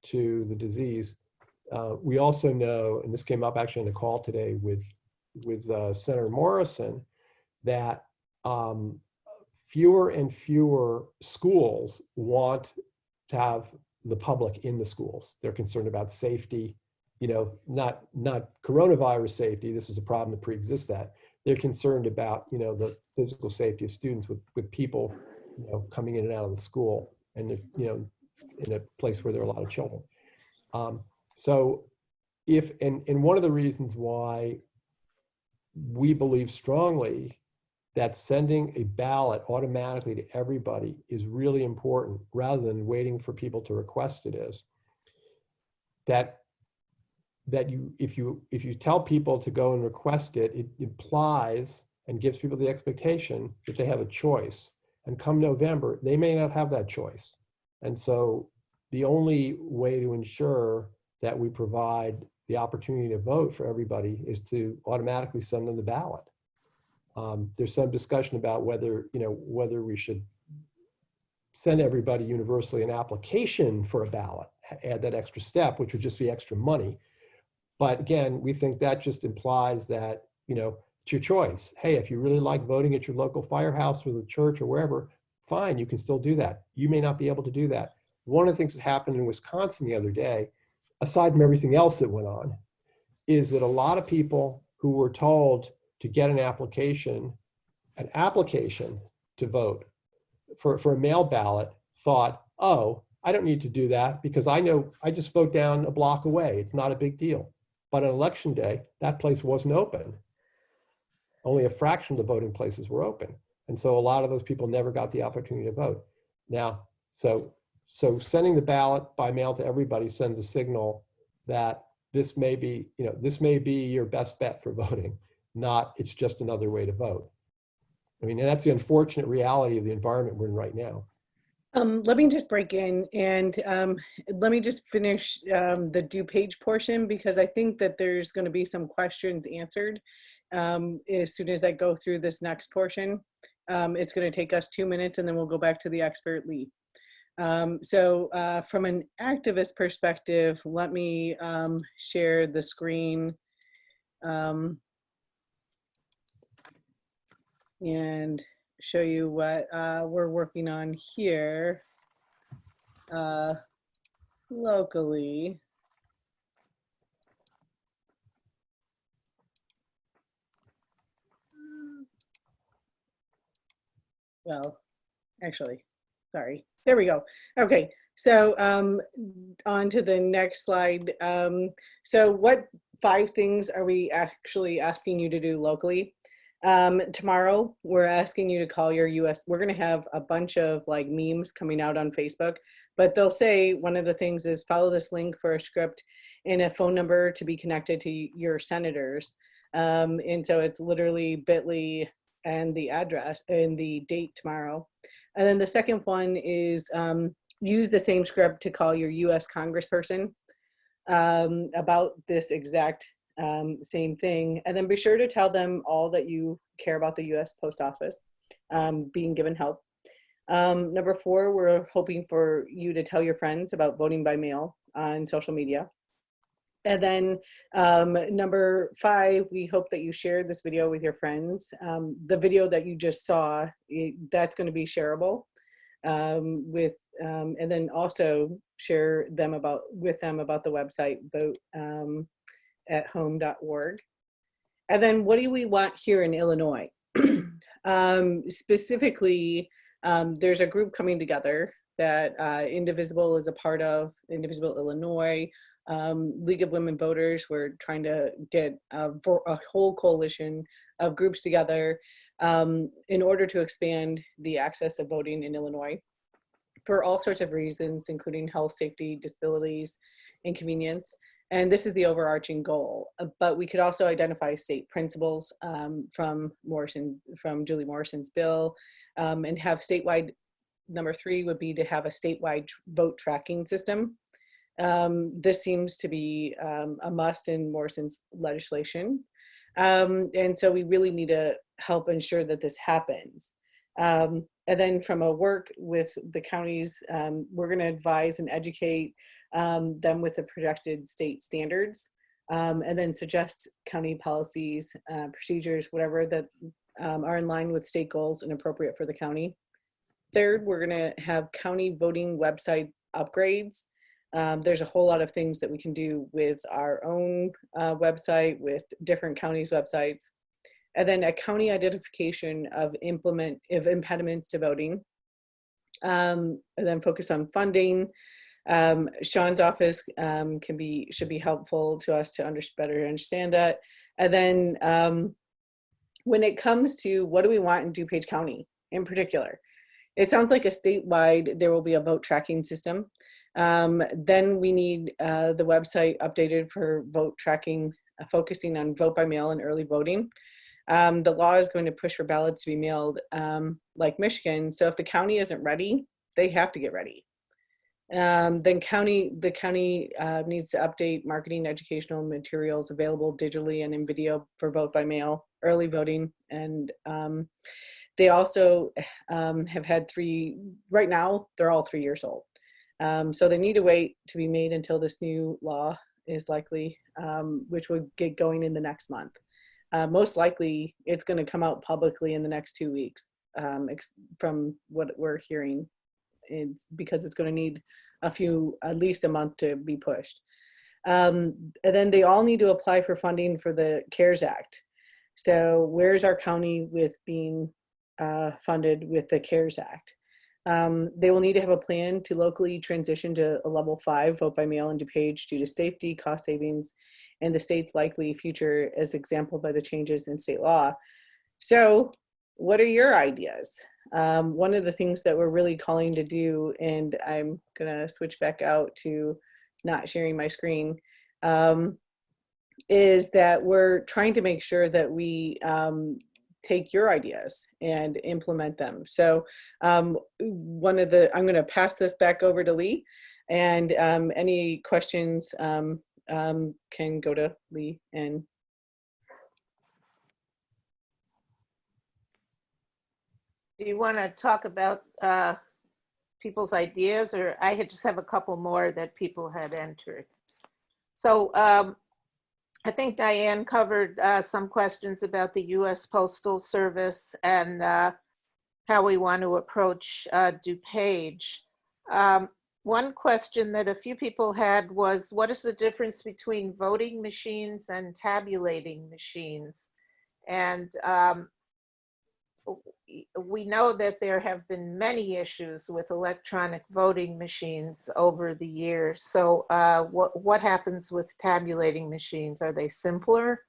to the disease. We also know, and this came up actually in the call today with Senator Morrison, that fewer and fewer schools want to have the public in the schools. They're concerned about safety, not coronavirus safety. This is a problem that pre-exists that. They're concerned about, the physical safety of students with people, coming in and out of the school and, in a place where there are a lot of children. So and one of the reasons why we believe strongly that sending a ballot automatically to everybody is really important rather than waiting for people to request it is that if you tell people to go and request it, it implies and gives people the expectation that they have a choice. And come November, they may not have that choice. And so the only way to ensure that we provide the opportunity to vote for everybody is to automatically send them the ballot. There's some discussion about whether we should send everybody universally an application for a ballot, add that extra step, which would just be extra money. But again, we think that just implies that, it's your choice. Hey, if you really like voting at your local firehouse or the church or wherever, fine, you can still do that. You may not be able to do that. One of the things that happened in Wisconsin the other day, aside from everything else that went on, is that a lot of people who were told to get an application to vote for a mail ballot thought, oh, I don't need to do that because I know I just vote down a block away. It's not a big deal. But on election day, that place wasn't open. Only a fraction of the voting places were open. And so a lot of those people never got the opportunity to vote. Now, so sending the ballot by mail to everybody sends a signal that this may be your best bet for voting, not it's just another way to vote. I mean, and that's the unfortunate reality of the environment we're in right now. Let me just break in and let me just finish the DuPage portion because I think that there's going to be some questions answered as soon as I go through this next portion. It's going to take us 2 minutes and then we'll go back to the expert lead. So from an activist perspective, let me share the screen. and show you what we're working on here locally. Well, actually, sorry. There we go. Okay, so on to the next slide. So what 5 things are we actually asking you to do locally? Tomorrow, we're asking you to call your US. We're going to have a bunch of like memes coming out on Facebook, but they'll say one of the things is follow this link for a script and a phone number to be connected to your senators. And so it's literally bit.ly and the address and the date tomorrow. And then the second one is use the same script to call your US congressperson about this exact same thing. And then be sure to tell them all that you care about the US Post Office being given help. Number 4, we're hoping for you to tell your friends about voting by mail on social media. And then number 5, we hope that you share this video with your friends. The video that you just saw, that's going to be shareable and then also share them with them about the website voteathome.org. And then what do we want here in Illinois? Specifically, there's a group coming together that Indivisible is a part of, Indivisible Illinois, League of Women Voters. We're trying to get a whole coalition of groups together in order to expand the access of voting in Illinois for all sorts of reasons, including health, safety, disabilities, and convenience. And this is the overarching goal. But we could also identify state principles from Julie Morrison's bill and have statewide. Number 3 would be to have a statewide vote tracking system. This seems to be a must in Morrison's legislation. And so we really need to help ensure that this happens. And then from a work with the counties, we're going to advise and educate them with the projected state standards, and then suggest county policies, procedures, whatever that are in line with state goals and appropriate for the county. Third, we're going to have county voting website upgrades. There's a whole lot of things that we can do with our own website, with different counties' websites. And then a county identification of impediments to voting. And then focus on funding. Sean's office should be helpful to us to better understand that. And then when it comes to what do we want in DuPage County in particular, it sounds like a statewide, there will be a vote tracking system. Then we need the website updated for vote tracking, focusing on vote by mail and early voting. The law is going to push for ballots to be mailed like Michigan. So if the county isn't ready, they have to get ready. Then the county needs to update marketing educational materials available digitally and in video for vote by mail, early voting. And they also have had 3, right now, they're all 3 years old. So they need to wait to be made until this new law is likely, which would get going in the next month. Most likely, it's going to come out publicly in the next 2 weeks from what we're hearing. It's because it's going to need at least a month to be pushed. And then they all need to apply for funding for the CARES Act. So where's our county with being funded with the CARES Act? They will need to have a plan to locally transition to a level 5 vote by mail in DuPage due to safety, cost savings, and the state's likely future as exemplified by the changes in state law. So what are your ideas? One of the things that we're really calling to do, and I'm gonna switch back out to not sharing my screen, is that we're trying to make sure that we take your ideas and implement them. So I'm gonna pass this back over to Lee, and any questions can go to Lee. And do you want to talk about people's ideas, or I just have a couple more that people had entered. So I think Diane covered some questions about the U.S. Postal Service and how we want to approach DuPage. One question that a few people had was, what is the difference between voting machines and tabulating machines? And we know that there have been many issues with electronic voting machines over the years. So what happens with tabulating machines? Are they simpler?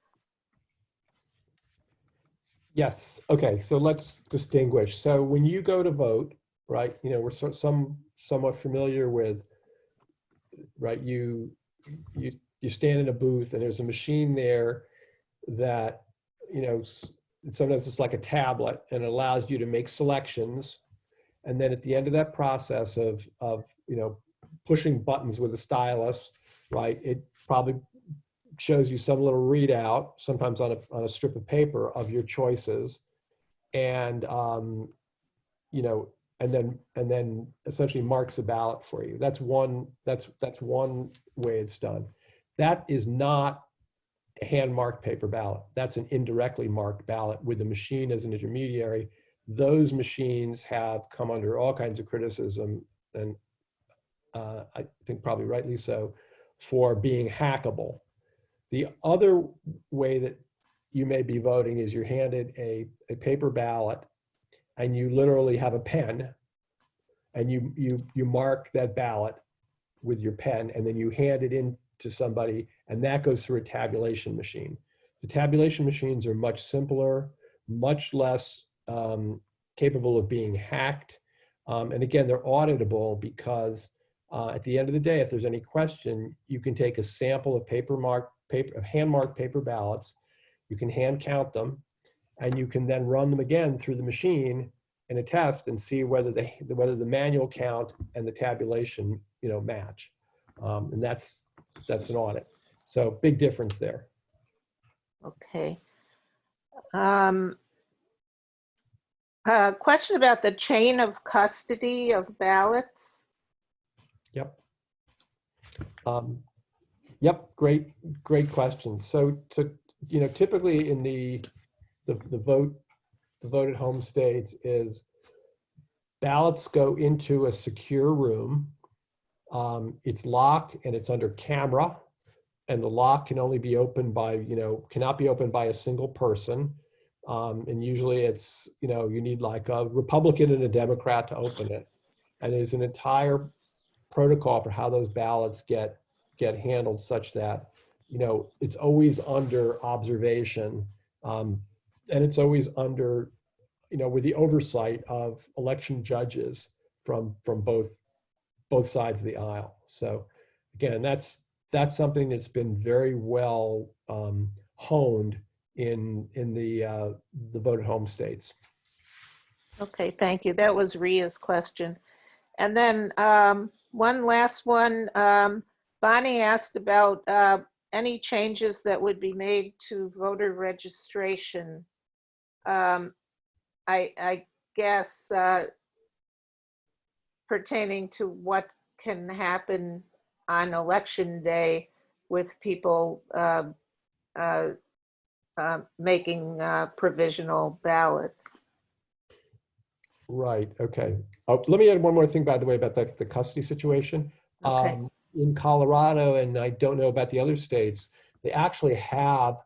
Yes. Okay. So let's distinguish. So when you go to vote, right, you know, we're somewhat familiar with, right, you stand in a booth and there's a machine there that, you know, sometimes it's like a tablet and it allows you to make selections. And then at the end of that process of you know, pushing buttons with a stylus, right, it probably shows you some little readout, sometimes on a strip of paper, of your choices. And, you know, and then essentially marks a ballot for you. That's one way it's done. That is not a hand-marked paper ballot. That's an indirectly marked ballot with the machine as an intermediary. Those machines have come under all kinds of criticism, and I think probably rightly so, for being hackable. The other way that you may be voting is you're handed a paper ballot and you literally have a pen and you mark that ballot with your pen and then you hand it in to somebody and that goes through a tabulation machine. The tabulation machines are much simpler, much less capable of being hacked. And again, they're auditable because at the end of the day, if there's any question, you can take a sample of hand-marked paper ballots, you can hand count them, and you can then run them again through the machine in a test and see whether the manual count and the tabulation, you know, match. And that's an audit. So big difference there. Okay. Question about the chain of custody of ballots. Yep. Yep. Great question. So you know, typically in the vote at home states is ballots go into a secure room. It's locked and it's under camera, and the lock can only be opened by, you know, cannot be opened by a single person. And usually it's, you know, you need like a Republican and a Democrat to open it. And there's an entire protocol for how those ballots get handled such that, you know, it's always under observation. And it's always under, you know, with the oversight of election judges from both sides of the aisle. So again, that's something that's been very well honed in the vote at home states. Okay, thank you. That was Ria's question. And then one last one, Bonnie asked about any changes that would be made to voter registration. I guess pertaining to what can happen on election day with people making provisional ballots. Right. Okay. Let me add one more thing, by the way, about the custody situation. Okay. In Colorado, and I don't know about the other states, they actually have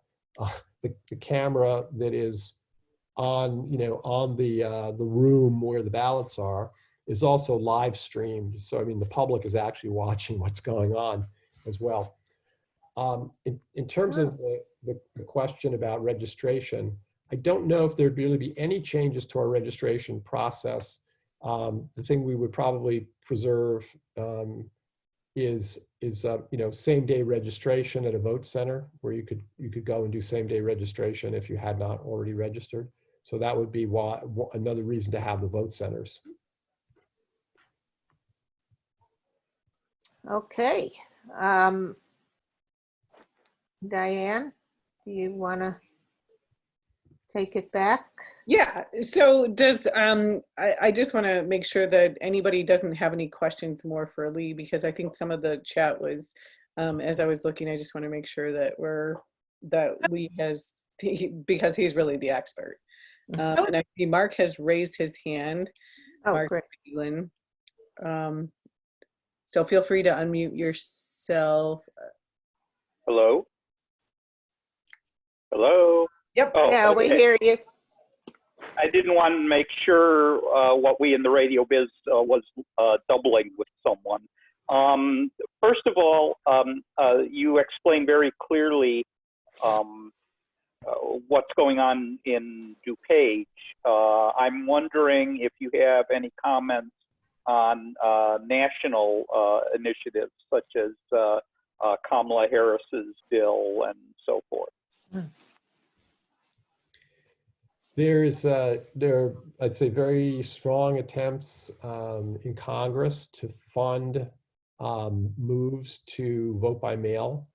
the camera that is on, you know, on the room where the ballots are is also live streamed. So I mean, the public is actually watching what's going on as well. In terms of the question about registration, I don't know if there'd really be any changes to our registration process. The thing we would probably preserve is you know, same-day registration at a vote center, where you could go and do same-day registration if you had not already registered. So that would be another reason to have the vote centers. Okay. Diane, do you want to take it back? Yeah, so does, I just want to make sure that anybody doesn't have any questions more for Lee, because I think some of the chat was, as I was looking, I just want to make sure that we're that Lee has, because he's really the expert. And I see Mark has raised his hand. Oh, Mark great. Phelan. So feel free to unmute yourself. Hello? Hello? Yep. Oh, Yeah, we okay. hear you. I didn't want to make sure what we in the radio biz was doubling with someone. First of all, you explained very clearly what's going on in DuPage. I'm wondering if you have any comments on national initiatives such as Kamala Harris's bill and so forth. There are, I'd say, very strong attempts in Congress to fund moves to vote by mail.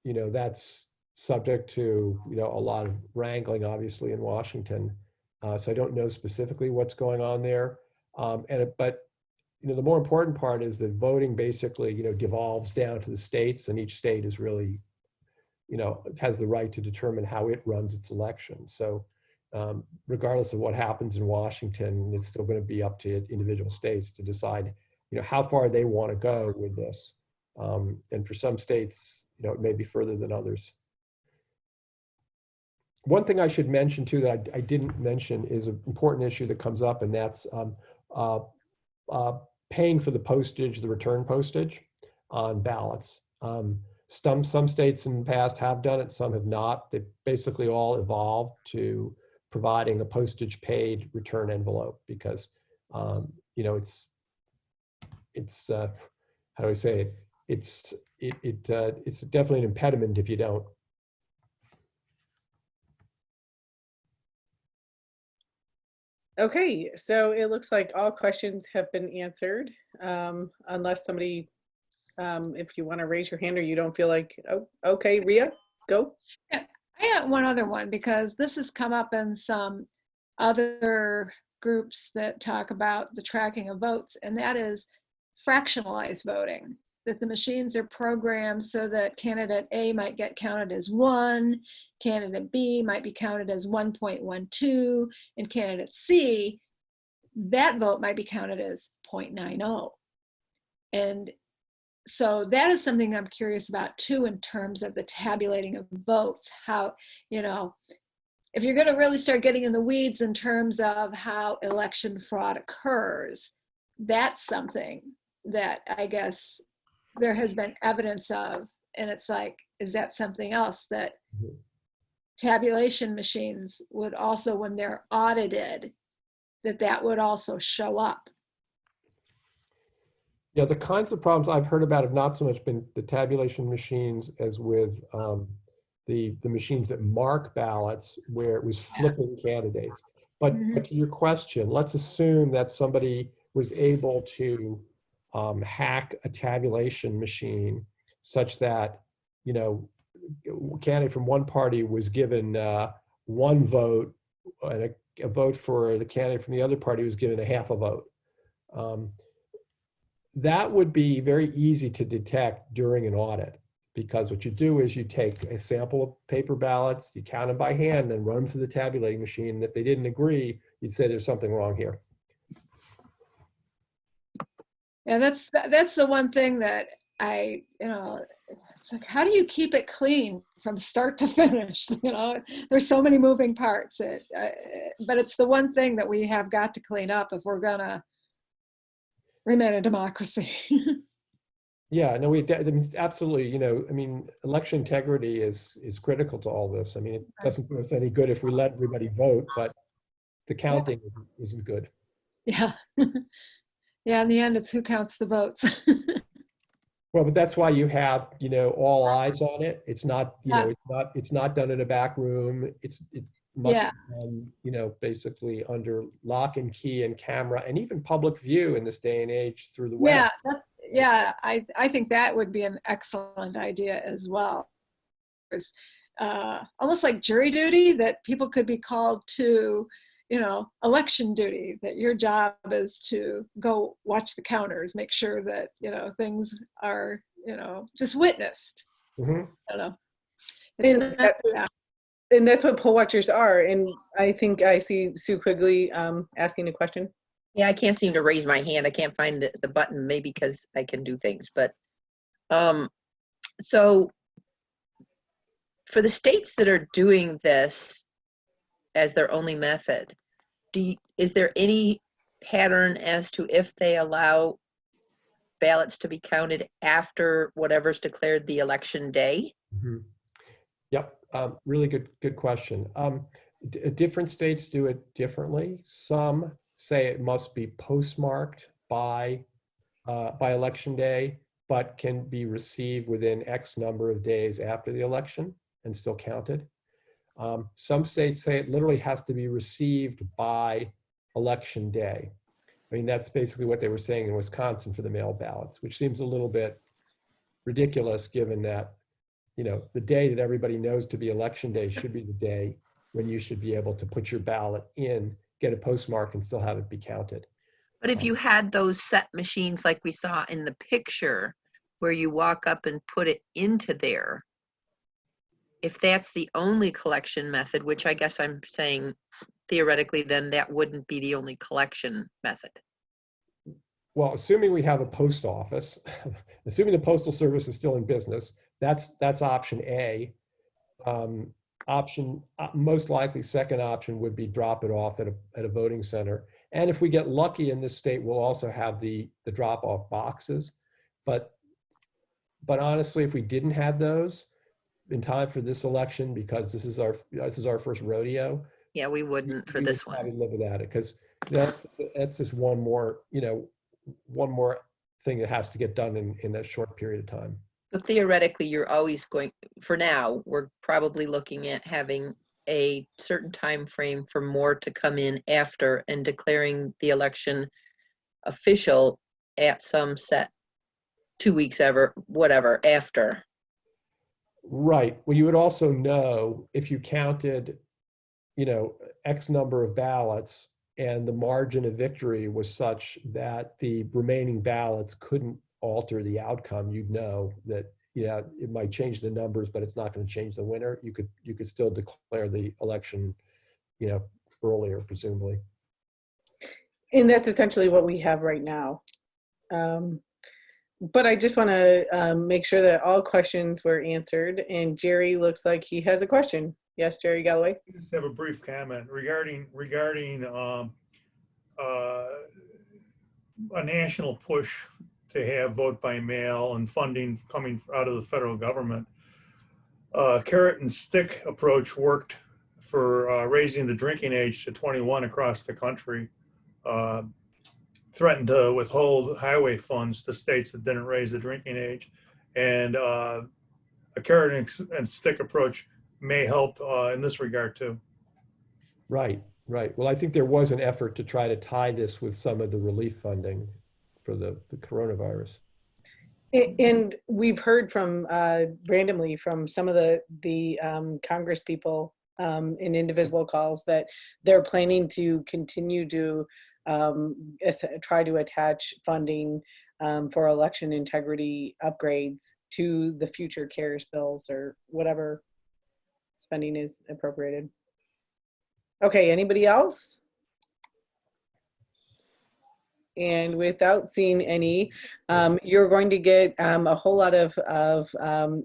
That's subject to, a lot of wrangling, obviously, in Washington. So I don't know specifically what's going on there. But the more important part is that voting basically, devolves down to the states, and each state is really, has the right to determine how it runs its elections. So regardless of what happens in Washington, it's still going to be up to individual states to decide, how far they want to go with this. And for some states, it may be further than others. One thing I should mention too that I didn't mention is an important issue that comes up, and that's paying for the postage, the return postage on ballots. Some states in the past have done it, some have not. They basically all evolved to providing a postage paid return envelope because, it's how do I say it? It's definitely an impediment if you don't. Okay, so it looks like all questions have been answered, unless somebody, if you want to raise your hand or you don't feel like, oh, okay, Ria, go. Yeah, I got one other one because this has come up in some other groups that talk about the tracking of votes, and that is fractionalized voting, that the machines are programmed so that candidate A might get counted as 1, candidate B might be counted as 1.12, and candidate C, that vote might be counted as 0.90. And so that is something I'm curious about too, in terms of the tabulating of votes, how, if you're going to really start getting in the weeds in terms of how election fraud occurs, that's something that I guess there has been evidence of. And it's like, is that something else that tabulation machines would also, when they're audited, that would also show up? Yeah, the kinds of problems I've heard about have not so much been the tabulation machines as with the machines that mark ballots where it was flipping candidates. But to your question, let's assume that somebody was able to hack a tabulation machine such that, a candidate from one party was given one vote, and a vote for the candidate from the other party was given a half a vote. That would be very easy to detect during an audit, because what you do is you take a sample of paper ballots, you count them by hand, then run them through the tabulating machine. And if they didn't agree, you'd say there's something wrong here. Yeah, that's the one thing that I, it's like, how do you keep it clean from start to finish? There's so many moving parts. But it's the one thing that we have got to clean up if we're gonna remain a democracy. Yeah, no, absolutely. Election integrity is critical to all this. It doesn't do us any good if we let everybody vote, but the counting isn't good. Yeah. Yeah, in the end, it's who counts the votes. Well, but that's why you have, all eyes on it. It's not, it's not done in a back room. It must be done, basically under lock and key and camera and even public view in this day and age through the web. I think that would be an excellent idea as well. It's almost like jury duty, that people could be called to, election duty, that your job is to go watch the counters, make sure that, things are, just witnessed. Mm-hmm. I don't know. And Yeah. and that's what poll watchers are. And I think I see Sue Quigley asking a question. Yeah, I can't seem to raise my hand. I can't find the button, maybe because I can do things, but so for the states that are doing this as their only method, is there any pattern as to if they allow ballots to be counted after whatever's declared the election day? Mm-hmm. Yep, really good question. Different states do it differently. Some say it must be postmarked by election day, but can be received within X number of days after the election and still counted. Some states say it literally has to be received by election day. I mean, that's basically what they were saying in Wisconsin for the mail ballots, which seems a little bit ridiculous given that, you know, the day that everybody knows to be election day should be the day when you should be able to put your ballot in, get a postmark, and still have it be counted. But if you had those set machines like we saw in the picture, where you walk up and put it into there, if that's the only collection method, which I guess I'm saying theoretically, then that wouldn't be the only collection method. Well, assuming we have a post office, assuming the Postal Service is still in business, that's option A. Most likely second option would be drop it off at a voting center. And if we get lucky in this state, we'll also have the drop off boxes. But honestly, if we didn't have those in time for this election, because this is our first rodeo. Yeah, we wouldn't for this one. I would live without it, because that's just one more thing that has to get done in a short period of time. But theoretically, you're always going, for now, we're probably looking at having a certain time frame for more to come in after and declaring the election official at some set 2 weeks whatever after. Right. Well, you would also know if you counted, you know, X number of ballots and the margin of victory was such that the remaining ballots couldn't alter the outcome, you'd know that, yeah, it might change the numbers, but it's not going to change the winner. You could still declare the election, you know, earlier, presumably. And that's essentially what we have right now. But I just want to make sure that all questions were answered. And Jerry looks like he has a question. Yes, Jerry Galloway. I just have a brief comment regarding a national push to have vote by mail and funding coming out of the federal government. Carrot and stick approach worked for raising the drinking age to 21 across the country. Threatened to withhold highway funds to states that didn't raise the drinking age. And a carrot and stick approach may help in this regard too. Right. Well, I think there was an effort to try to tie this with some of the relief funding for the coronavirus. And we've heard from randomly from some of the Congress people in Indivisible calls that they're planning to continue to try to attach funding for election integrity upgrades to the future CARES bills or whatever spending is appropriated. Okay, anybody else? And without seeing any, you're going to get a whole lot of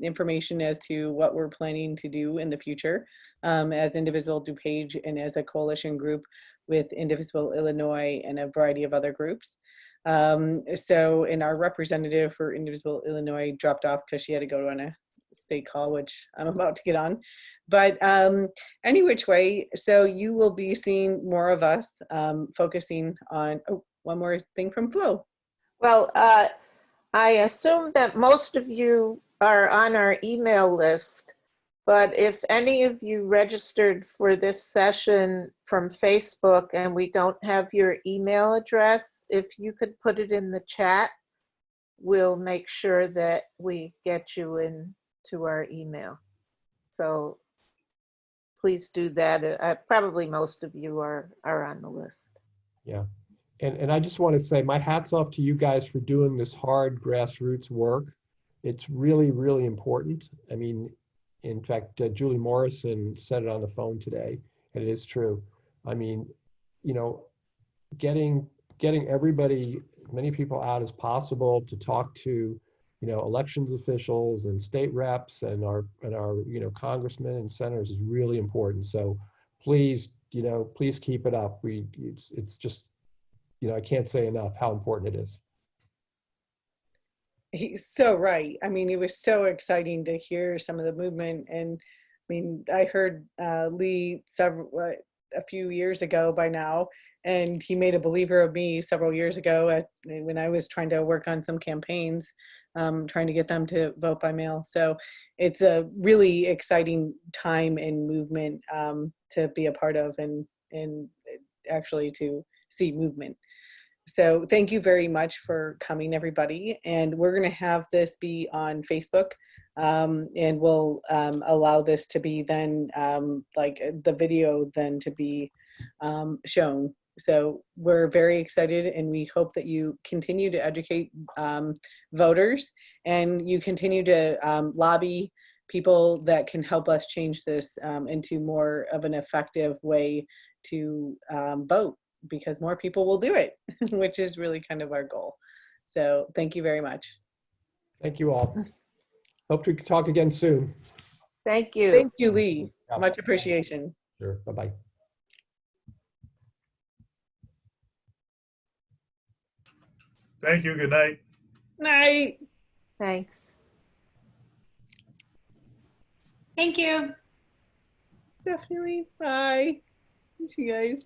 information as to what we're planning to do in the future as Indivisible DuPage and as a coalition group with Indivisible Illinois and a variety of other groups. And our representative for Indivisible Illinois dropped off because she had to go on a state call, which I'm about to get on. But any which way, so you will be seeing more of us focusing on, oh, one more thing from Flo. Well, I assume that most of you are on our email list, but if any of you registered for this session from Facebook and we don't have your email address, if you could put it in the chat, we'll make sure that we get you into our email. So please do that. Probably most of you are on the list. Yeah. And I just want to say my hat's off to you guys for doing this hard grassroots work. It's really, really important. I mean, In fact, Julie Morrison said it on the phone today, and it is true. I mean, you know, getting everybody, many people out as possible to talk to, you know, elections officials and state reps and our you know, congressmen and senators is really important. So please, you know, please keep it up. It's just, you know, I can't say enough how important it is. He's so right. I mean, it was so exciting to hear some of the movement. And I mean, I heard Lee a few years ago by now, and he made a believer of me several years ago when I was trying to work on some campaigns, trying to get them to vote by mail. So it's a really exciting time and movement to be a part of, and actually to see movement. So thank you very much for coming, everybody. And we're going to have this be on Facebook, and we'll allow this to be then like the video then to be shown. So we're very excited, and we hope that you continue to educate voters, and you continue to lobby people that can help us change this into more of an effective way to vote, because more people will do it, which is really kind of our goal. So thank you very much. Thank you all. Hope to talk again soon. Thank you. Thank you, Lee. Yeah. Much appreciation. Sure. Bye-bye. Thank you. Good night. Night. Thanks. Thank you. Definitely. Bye. Miss you guys.